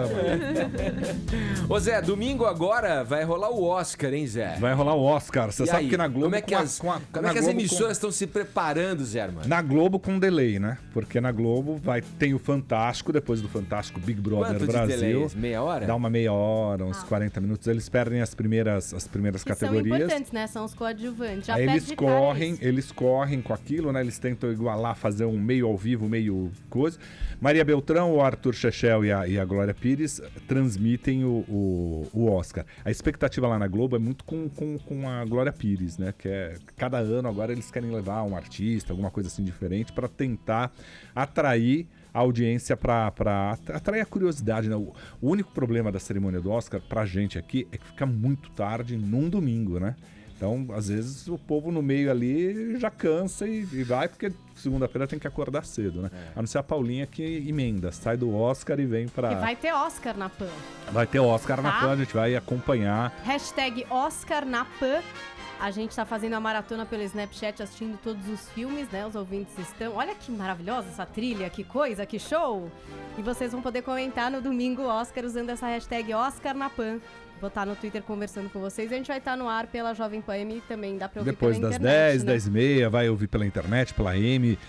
Ô Zé, domingo agora vai rolar o Oscar, hein, Zé? Vai rolar o Oscar. Você E sabe aí, que na Globo... Como é que as emissoras estão se preparando, Zé, mano? Na Globo com delay, né? Porque na Globo tem o Fantástico, depois do Fantástico Big Brother Quanto de Brasil. delay? Meia hora? Dá uma meia hora, uns 40 minutos. Eles perdem as primeiras Que categorias. são importantes, né? São os coadjuvantes. Já Aí perde eles de cara correm com aquilo, né? Eles tentam igualar, fazer um meio ao vivo, meio coisa. Maria Beltrão, o Arthur Chechel e a Glória Pires transmitem o Oscar. A expectativa lá na Globo é muito com a Glória Pires, né? Que é cada ano agora eles querem levar um artista, alguma coisa assim diferente para tentar atrair a audiência, para atrair a curiosidade, né? O único problema da cerimônia do Oscar pra gente aqui é que fica muito tarde num domingo, né? Então, às vezes, o povo no meio ali já cansa e vai, porque segunda-feira tem que acordar cedo, né? A não ser a Paulinha que emenda, sai do Oscar e vem pra... E vai ter Oscar na PAN. Vai ter Oscar na Tá. PAN, a gente vai acompanhar. Hashtag Oscar na PAN. A gente tá fazendo a maratona pelo Snapchat, assistindo todos os filmes, né? Os ouvintes estão... Olha que maravilhosa essa trilha, que coisa, que show! E vocês vão poder comentar no domingo Oscar usando essa hashtag Oscar na PAN. Vou estar no Twitter conversando com vocês. A gente vai estar no ar pela Jovem Pan M, também dá pra ouvir Depois pela das internet, 10, 10h30, vai ouvir pela internet, pela M,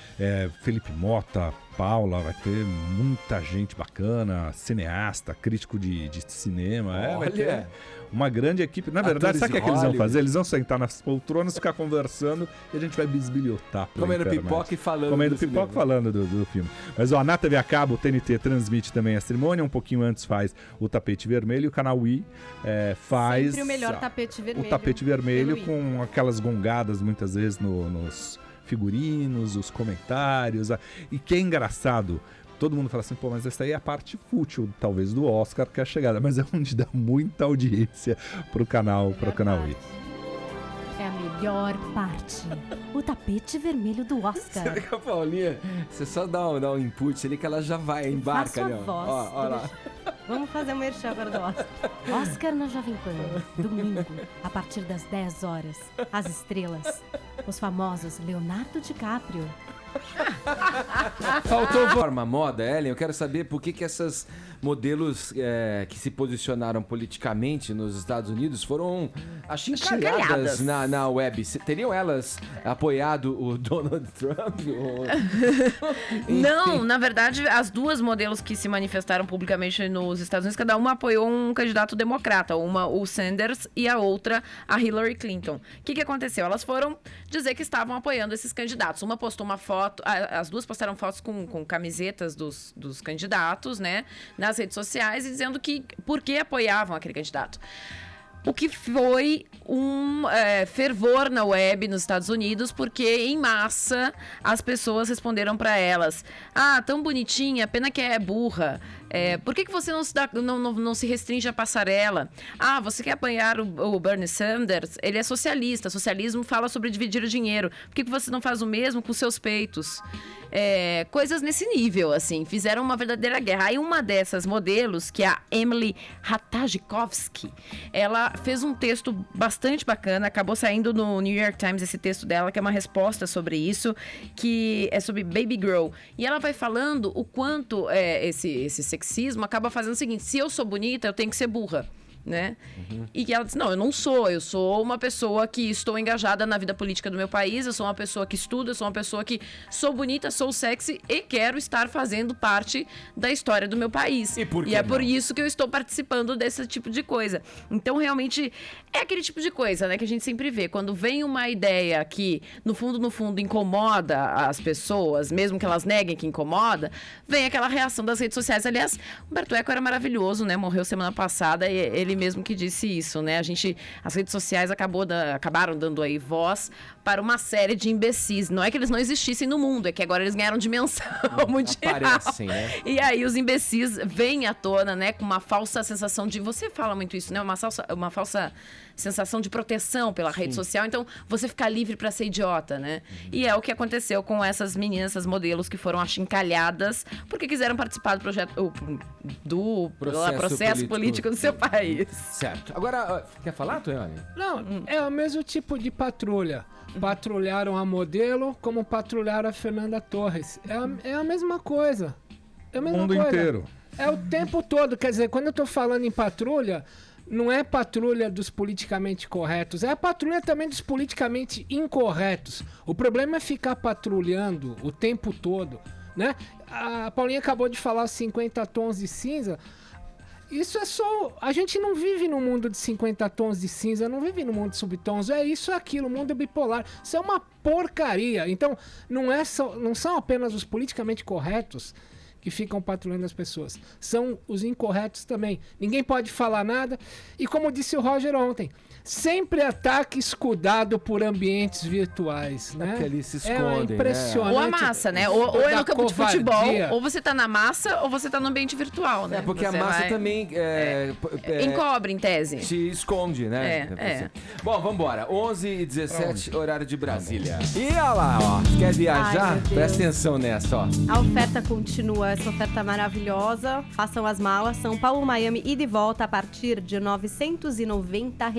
Felipe Mota, Paula, vai ter muita gente bacana, cineasta, crítico de cinema. Vai Olha. ter uma grande equipe. Na verdade, Atores sabe o que, de é que eles vão Hollywood. fazer? Eles vão sentar nas poltronas, ficar conversando e a gente vai bisbilhotar pela Comendo internet. pipoca e falando Comendo do pipoca e cinema. falando do filme. Mas ó, na TV a cabo, o TNT transmite também a cerimônia, um pouquinho antes faz o Tapete Vermelho, e o canal I faz... Sempre o melhor tapete vermelho. O tapete vermelho pelo I. com aquelas gongadas muitas vezes nos figurinos, os comentários. E que é engraçado, todo mundo fala assim, pô, mas essa aí é a parte fútil, talvez, do Oscar, que é a chegada. Mas é onde dá muita audiência pro canal I. É a melhor parte. O tapete vermelho do Você vê Oscar. que a Paulinha, você só dá um input ali que ela já vai, embarca Faço a ali, ó. voz Ó do lá. Vamos fazer um merchan agora do Oscar. Oscar na Jovem Pan, domingo, a partir das 10 horas. As estrelas, os famosos Leonardo DiCaprio. Faltou forma moda, Ellen. Eu quero saber por que essas modelos que se posicionaram politicamente nos Estados Unidos foram achincalhadas na web. Teriam elas apoiado o Donald Trump? Não, na verdade, as duas modelos que se manifestaram publicamente nos Estados Unidos, cada uma apoiou um candidato democrata. Uma, o Sanders, e a outra, a Hillary Clinton. O que aconteceu? Elas foram dizer que estavam apoiando esses candidatos. Uma postou uma foto, as duas postaram fotos com camisetas dos candidatos, né, nas redes sociais, e dizendo que por que apoiavam aquele candidato. O que foi um fervor na web nos Estados Unidos, porque em massa as pessoas responderam para elas: ah, tão bonitinha, pena que é burra. Por que você não se restringe à passarela? Ah, você quer apoiar o Bernie Sanders? Ele é socialista. Socialismo fala sobre dividir o dinheiro. Por que você não faz o mesmo com seus peitos? Coisas nesse nível, assim. Fizeram uma verdadeira guerra. Aí uma dessas modelos, que é a Emily Ratajkowski, ela fez um texto bastante bacana. Acabou saindo no New York Times esse texto dela, que é uma resposta sobre isso, que é sobre Baby Girl. E ela vai falando o quanto esse sexismo acaba fazendo o seguinte: se eu sou bonita, eu tenho que ser burra, né? E que ela disse: não, eu sou uma pessoa que estou engajada na vida política do meu país, eu sou uma pessoa que estuda, eu sou uma pessoa que sou bonita, sou sexy e quero estar fazendo parte da história do meu país. E é por isso que eu estou participando desse tipo de coisa. Então, realmente, é aquele tipo de coisa, né, que a gente sempre vê. Quando vem uma ideia que, no fundo, incomoda as pessoas, mesmo que elas neguem que incomoda, vem aquela reação das redes sociais. Aliás, o Humberto Eco era maravilhoso, né? Morreu semana passada e ele mesmo que disse isso, né? As redes sociais acabaram dando aí voz para uma série de imbecis. Não é que eles não existissem no mundo, é que agora eles ganharam dimensão mundial. Aparecem, né? E aí os imbecis vêm à tona, né? Com uma falsa sensação de... Você fala muito isso, né? Uma falsa sensação de proteção pela rede social. Então, você fica livre para ser idiota, né? E é o que aconteceu com essas meninas, essas modelos que foram achincalhadas porque quiseram participar do projeto... do processo político do seu país. Certo. Agora, quer falar, Tonhone? Não, é o mesmo tipo de patrulha. Patrulharam a modelo como patrulharam a Fernanda Torres. É a mesma coisa. É a mesma mundo coisa. inteiro. É o tempo todo. Quer dizer, quando eu tô falando em patrulha, não é patrulha dos politicamente corretos, é a patrulha também dos politicamente incorretos. O problema é ficar patrulhando o tempo todo, né? A Paulinha acabou de falar 50 tons de cinza. Isso é só... A gente não vive num mundo de 50 tons de cinza, não vive num mundo de subtons. É isso, é aquilo, o mundo é bipolar. Isso é uma porcaria. Então, não são apenas os politicamente corretos que ficam patrulhando as pessoas. São os incorretos também. Ninguém pode falar nada. E como disse o Roger ontem, sempre ataque escudado por ambientes virtuais, né? Que ali se escondem, é impressionante. Ou a massa, né? Ou é Da no campo de covardia. futebol, ou você tá na massa, ou você tá no ambiente virtual, né? É porque a Você massa vai- também encobre, em tese. se esconde, né? É. Bom, vambora. 11h17, horário de Brasília. E olha lá, ó. Quer viajar? Ai, meu Deus. Presta atenção nessa, ó. A oferta continua, essa oferta maravilhosa. Façam as malas. São Paulo, Miami e de volta a partir de R$ 990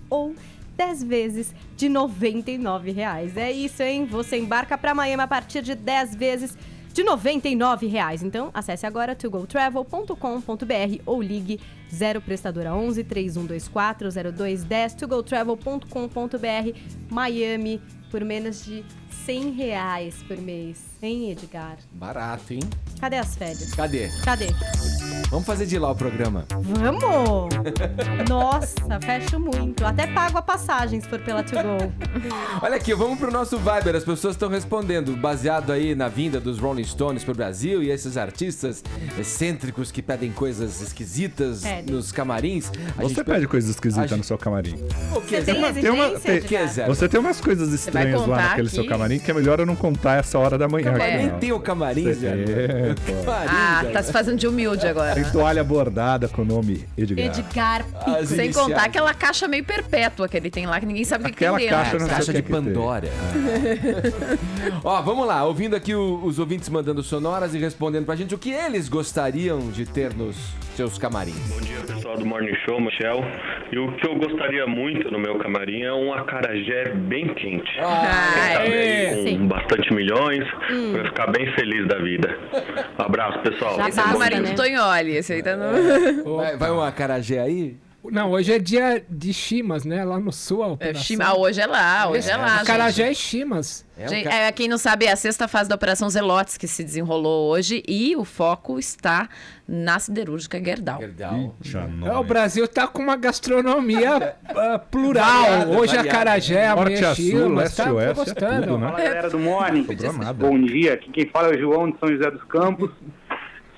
ou 10 vezes de R$ 99. É isso, hein? Você embarca para Miami a partir de 10 vezes de R$ 99. Então, acesse agora togotravel.com.br ou ligue 0 prestadora 11 3124 0210 togotravel.com.br. Miami por menos de R$ 100 por mês, hein, Edgar? Barato, hein? Cadê as férias? Cadê? Cadê? Vamos fazer de lá o programa. Vamos! Nossa, fecho muito. Até pago a passagem se for pela To Go. Olha aqui, vamos pro nosso Viber. As pessoas estão respondendo, baseado aí na vinda dos Rolling Stones pro Brasil e esses artistas excêntricos que pedem coisas esquisitas nos camarins. Você pede coisas esquisitas no seu camarim. O que, Você tem exigência, Você tem umas coisas estranhas lá contar naquele seu aqui? camarim que é melhor eu não contar essa hora da manhã. Camarim aqui, não. tem o camarim, Zé? É, pô. Tá se fazendo de humilde agora. Tem toalha bordada com o nome Edgar. Edgar As Sem iniciais. contar aquela caixa meio perpétua que ele tem lá, que ninguém sabe o que tem Aquela dentro. caixa não sei Caixa o que de que tem. Pandora. Ó, vamos lá, ouvindo aqui os ouvintes mandando sonoras e respondendo pra gente o que eles gostariam de ter nos seus camarins. Bom dia, pessoal do Morning Show, Michel. E o que eu gostaria muito no meu camarim é um acarajé bem quente. Com bastante milhões, pra eu ficar bem feliz da vida. Um abraço, pessoal. Esse é o camarim do Tonholi, esse aí tá no... Vai um acarajé aí? Não, hoje é dia de Chimas, né? Lá no sul, a operação. Hoje é lá, hoje é lá, Acarajé e Chimas. Gente, quem não sabe, é a sexta fase da Operação Zelotes que se desenrolou hoje e o foco está na siderúrgica Gerdau. O Brasil tá com uma gastronomia plural. Hoje é acarajé, amanhã é Chimas. Tá, tô gostando. Fala, galera do Morning. Bom dia, aqui quem fala é o João de São José dos Campos.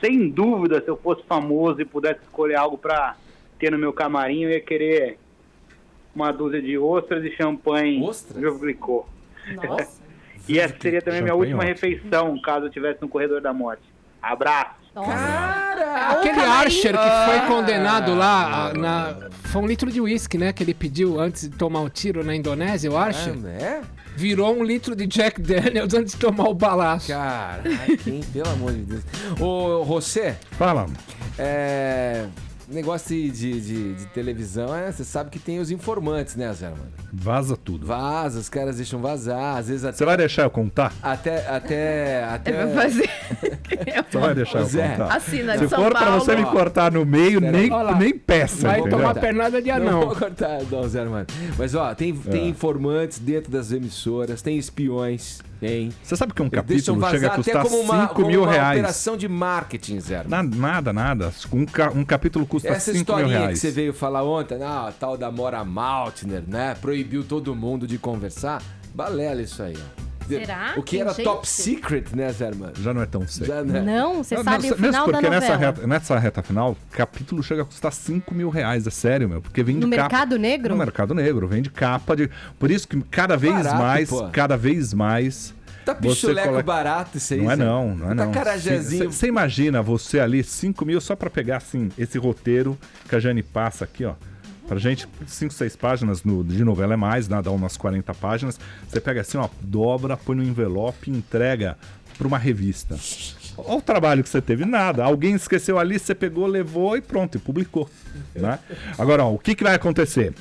Sem dúvida, se eu fosse famoso e pudesse escolher algo pra ter no meu camarim, eu ia querer uma dúzia de ostras e champanhe de glicô. E essa seria também minha última refeição, caso eu estivesse no corredor da morte. Abraço! Aquele Archer que foi condenado lá, foi 1 litro de uísque, né? Que ele pediu antes de tomar o tiro na Indonésia, o Archer. Virou 1 litro de Jack Daniels antes de tomar o balaço. Caraca, hein? Pelo amor de Deus. Ô, José. Fala. Negócio de televisão, você sabe que tem os informantes, né, Zé, mano? Vaza tudo. Vaza, os caras deixam vazar, às vezes até... Você vai deixar eu contar? Até... Vai fazer... Você vai deixar eu contar? Assina de Se São for pra Paulo. você me cortar no meio, nem peça, Vai entendeu? tomar pernada de anão. Não vou cortar, não, Zé, mano. Mas, ó, tem informantes dentro das emissoras, tem espiões, tem... Você sabe que um Eles deixam capítulo chega a vazar custar até como uma, 5 mil como uma reais. operação de marketing, Zé. Nada. Um capítulo custa Essa 5 mil historinha que reais. você veio falar ontem, a tal da Mora Maltner, né? Proibiu todo mundo de conversar. Balela isso aí, ó. Será? O que Tem era gente? top secret, né, Zé, mano? Já não é tão sério. Já, né? Não, você sabe o mesmo final da porque novela. nessa reta final, capítulo chega a custar 5 mil reais, é sério, meu. Porque vem de No capa. mercado negro? No mercado negro, vem de capa de. Por isso que cada vez Barato, mais. Tá pichuleco barato isso aí, Não é Zé. não, não é Tá não. carajézinho. Você imagina você ali, 5 mil só pra pegar assim, esse roteiro que a Jane passa aqui, ó. Pra gente, 5, 6 páginas de novela é mais, né? Dá umas 40 páginas. Você pega assim, ó, dobra, põe no envelope e entrega pra uma revista. Olha o trabalho que você teve. Nada. Alguém esqueceu ali, você pegou, levou e pronto, e publicou. Né? Agora, ó, o que vai acontecer?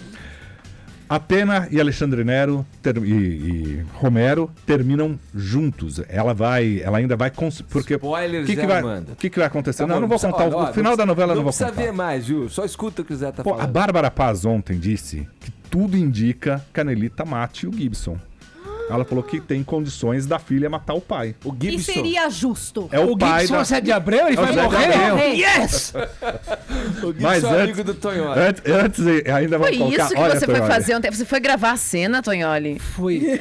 Atena e Alexandre Nero e Romero terminam juntos. Ela ainda vai porque Spoilers, o que vai acontecer? Tá não vou contar o final da novela, não vou contar. Não precisa ver mais, viu? Só escuta o que o Zé tá A falando. Bárbara Paz ontem disse que tudo indica que a Nelly mate o Gibson. Ela falou que tem condições da filha matar o pai. O E seria justo. É o pai Gibson da... é Zé de Abreu, ele É o vai Zé de morrer? Abreu. Yes! O Gibson Mas é antes- amigo do Tonholi. Antes ainda Foi vamos colocar... isso que Olha, você foi Tonholi. fazer ontem. Você foi gravar a cena, Tonholi? Fui.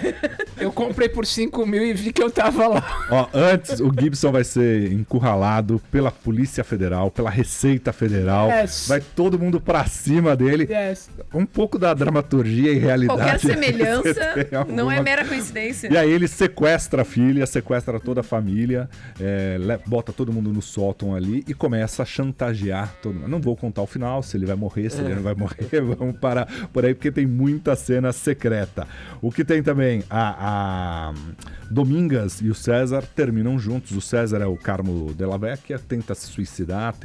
Eu comprei por 5 mil e vi que eu tava lá. Ó, antes o Gibson vai ser encurralado pela Polícia Federal, pela Receita Federal. Yes. Vai todo mundo pra cima dele. Yes. Um pouco da dramaturgia e realidade. Qualquer semelhança Você tem não é alguma- mera coincidência. E aí ele sequestra a filha, sequestra toda a família, bota todo mundo no sótão ali e começa a chantagear todo mundo. Não vou contar o final, se ele vai morrer, se ele não vai morrer. Vamos parar por aí, porque tem muita cena secreta. O que tem também, a Domingas e o César terminam juntos. O César é o Carmo Della Vecchia, tenta se suicidar,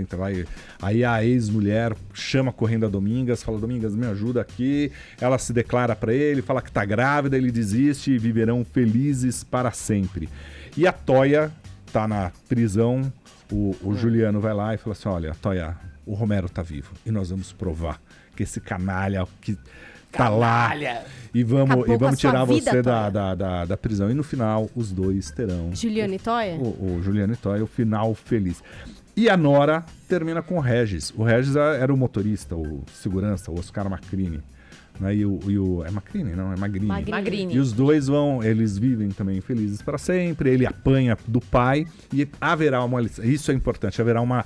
aí a ex-mulher chama correndo a Domingas, fala: Domingas, me ajuda aqui. Ela se declara pra ele, fala que tá grávida, ele desiste e viverão felizes para sempre. E a Toia tá na prisão, o Juliano vai lá e fala assim: olha, Toia, o Romero tá vivo e nós vamos provar que esse canalha que tá lá e Acabou com a vamos tirar sua vida, você Toia. da prisão. E no final, os dois terão Juliano e Toia? o Juliano e Toia, o final feliz. E a Nora termina com o Regis. O Regis era o motorista, o segurança, o Oscar Macrini. Né? E o é Macrini? Não, é Magrini. Magrini. E os dois eles vivem também felizes para sempre. Ele apanha do pai e haverá uma lição. Isso é importante, haverá uma...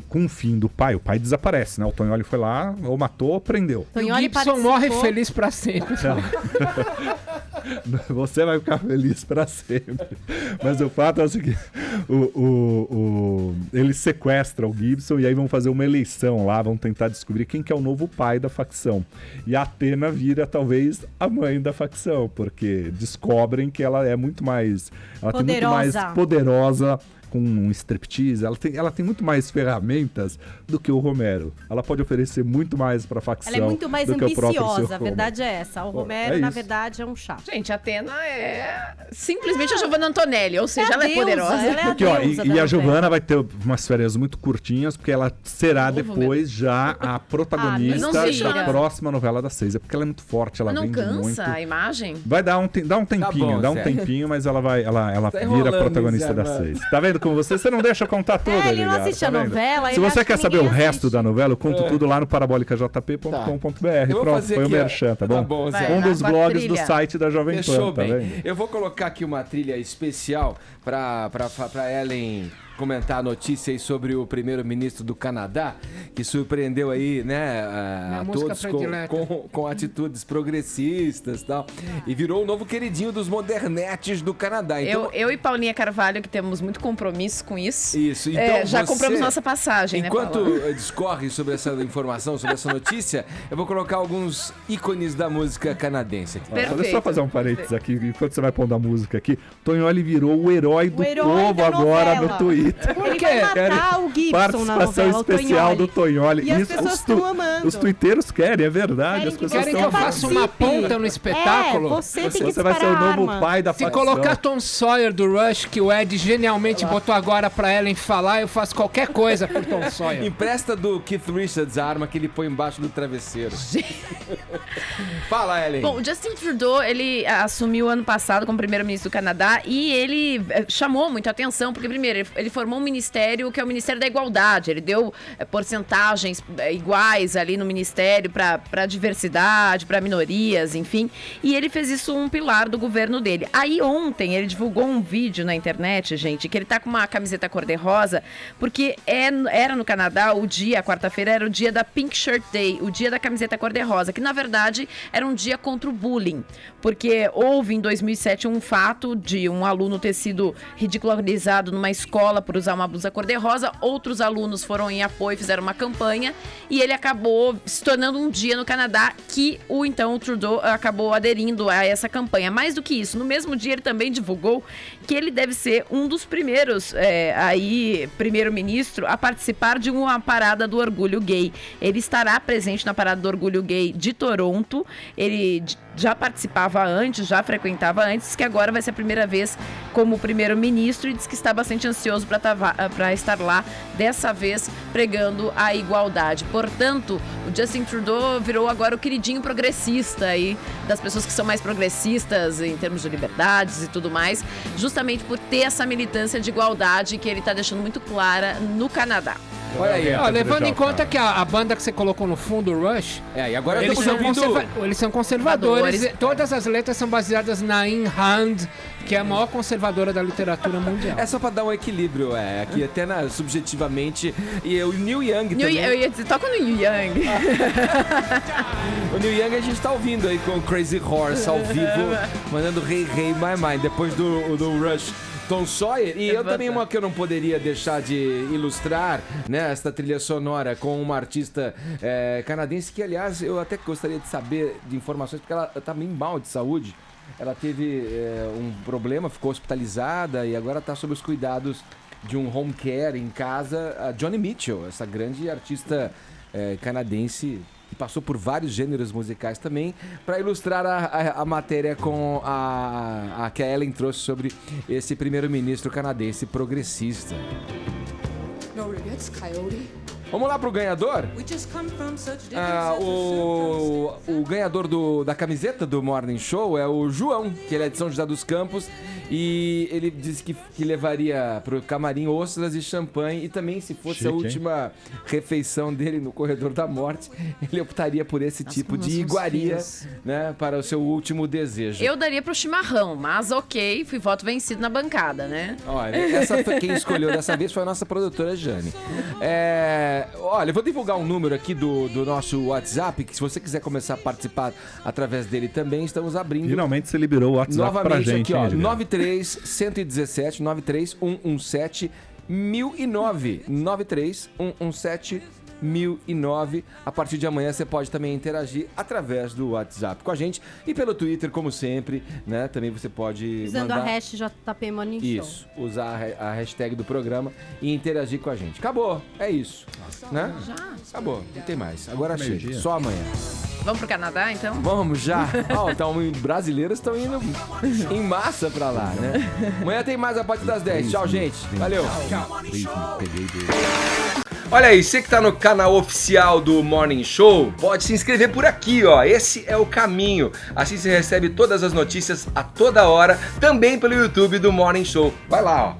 com o fim do pai, o pai desaparece, né? O Tonholi foi lá, ou matou, ou prendeu. O Gibson morre feliz pra sempre. Você vai ficar feliz pra sempre. Mas o fato é o seguinte: ele sequestra o Gibson e aí vão fazer uma eleição lá, vão tentar descobrir quem que é o novo pai da facção. E a Athena vira talvez a mãe da facção, porque descobrem que ela é muito mais... Ela tem muito mais poderosa com um striptease, ela tem muito mais ferramentas do que o Romero. Ela pode oferecer muito mais pra facção. Ela é muito mais do que o próprio ambiciosa, Sr. a verdade é essa. O Romero, é na isso. verdade, é um chato. Gente, a Atena é simplesmente a Giovanna Antonelli, ou seja, ela é deusa, poderosa. ela é a Porque, ó, deusa e da a Giovana novela. vai ter umas férias muito curtinhas, porque ela será depois já a protagonista não da vira. próxima novela das 6. É porque ela é muito forte, ela Mas não vende cansa muito. a imagem? Vai dar um tempinho, bom, Zé. mas ela Tá vira enrolando, a protagonista Zé, das mano. 6. Tá vendo como você não deixa eu contar tudo, Ele não Liliana, assiste tá a vendo? novela. Se ele você acha quer que saber o ninguém resto da novela, eu conto É. tudo lá no parabólicajp.com.br. Eu vou Pronto, fazer foi o aqui, ó. merchan, tá bom? Tá bom, Zé. Um dos Vai, blogs trilha. do site da Jovem Fechou Pan, tá bem. vendo? Eu vou colocar aqui uma trilha especial pra Ellen comentar a notícia aí sobre o primeiro-ministro do Canadá, que surpreendeu aí, né, Minha a música todos predileta. com atitudes progressistas e tal. E virou o novo queridinho dos modernetes do Canadá. Então, Eu e Paulinha Carvalho, que temos muito compromisso com isso. Isso, então já você- compramos nossa passagem, enquanto né, Paula? discorre sobre essa informação, sobre essa notícia, eu vou colocar alguns ícones da música canadense aqui. Deixa eu só fazer um parênteses aqui, enquanto você vai pondo a música aqui. Tonholi virou o herói do povo da agora novela. no Twitter. Ele vai matar o Gibson na Participação novela, o especial Tonholi. do Tonholi. E as Isso, pessoas estão amando. Os tuiteiros querem, é verdade. Querem as que pessoas Querem que estão eu faça amando. uma ponta no espetáculo? você tem que Você vai ser o disparar novo arma. pai da Se facção. colocar Tom Sawyer do Rush, que o Ed genialmente botou agora pra Ellen falar, eu faço qualquer coisa por Tom Sawyer. Empresta do Keith Richards a arma que ele põe embaixo do travesseiro. Fala, Ellen. Bom, o Justin Trudeau, ele assumiu ano passado como primeiro-ministro do Canadá e ele chamou muita atenção, porque primeiro, ele formou um ministério que é o Ministério da Igualdade, ele deu porcentagens iguais ali no ministério para diversidade, para minorias, enfim, e ele fez isso um pilar do governo dele. Aí ontem ele divulgou um vídeo na internet, gente, que ele tá com uma camiseta cor-de-rosa, porque era no Canadá a quarta-feira era o dia da Pink Shirt Day, o dia da camiseta cor-de-rosa, que na verdade era um dia contra o bullying, porque houve em 2007 um fato de um aluno ter sido ridicularizado numa escola por usar uma blusa cor-de-rosa, outros alunos foram em apoio, fizeram uma campanha e ele acabou se tornando um dia no Canadá que o Trudeau acabou aderindo a essa campanha. Mais do que isso, no mesmo dia ele também divulgou que ele deve ser um dos primeiros primeiro-ministro a participar de uma parada do orgulho gay. Ele estará presente na parada do orgulho gay de Toronto. Ele já participava antes, já frequentava antes, que agora vai ser a primeira vez como primeiro-ministro e diz que está bastante ansioso para estar lá, dessa vez pregando a igualdade. Portanto, o Justin Trudeau virou agora o queridinho progressista aí, das pessoas que são mais progressistas em termos de liberdades e tudo mais, justamente por ter essa militância de igualdade que ele está deixando muito clara no Canadá. Olha aí, levando em conta que a banda que você colocou no fundo, o Rush, e agora eles são conservadores. Todas as letras são baseadas na Ayn Rand, que é a maior conservadora da literatura mundial. É só pra dar um equilíbrio, aqui até subjetivamente. E o Neil Young também. Eu ia dizer, toca no Neil Young. O Neil Young a gente tá ouvindo aí com o Crazy Horse ao vivo, mandando Hey Hey My Mind, depois do Rush. Tom Sawyer, e eu também uma que eu não poderia deixar de ilustrar, né, esta trilha sonora com uma artista canadense que, aliás, eu até gostaria de saber de informações, porque ela tá bem mal de saúde. Ela teve um problema, ficou hospitalizada e agora está sob os cuidados de um home care em casa. A Joni Mitchell, essa grande artista canadense, que passou por vários gêneros musicais também, para ilustrar a matéria com a que a Ellen trouxe sobre esse primeiro-ministro canadense progressista. No regrets, Coyote. Vamos lá pro ganhador? O ganhador da camiseta do Morning Show é o João, que ele é de São José dos Campos, e ele disse que levaria pro camarim ostras e champanhe, e também, se fosse a última refeição dele no corredor da morte, ele optaria por esse tipo de iguaria, né, para o seu último desejo. Eu daria pro chimarrão, mas ok, fui voto vencido na bancada, né? Olha, quem escolheu dessa vez foi a nossa produtora Jane. Olha, eu vou divulgar um número aqui do nosso WhatsApp, que se você quiser começar a participar através dele também, estamos abrindo. Finalmente você liberou o WhatsApp pra gente. Novamente aqui, ó, 93-117, 93-117-1009. 93-117-1009. A partir de amanhã você pode também interagir através do WhatsApp com a gente e pelo Twitter, como sempre, né? Também você pode usando mandar... a hashtag JP Morning Show. Isso, usar a hashtag do programa e interagir com a gente. Acabou, é isso. Né? Já? Acabou, não tem mais. Agora chega, só amanhã. Vamos pro Canadá, então? Vamos já. Brasileiros estão indo em massa pra lá, né? Amanhã tem mais a partir das 10. Tchau, gente. Valeu. Tchau. Olha aí, você que tá no canal oficial do Morning Show, pode se inscrever por aqui, ó. Esse é o caminho. Assim você recebe todas as notícias a toda hora, também pelo YouTube do Morning Show. Vai lá, ó.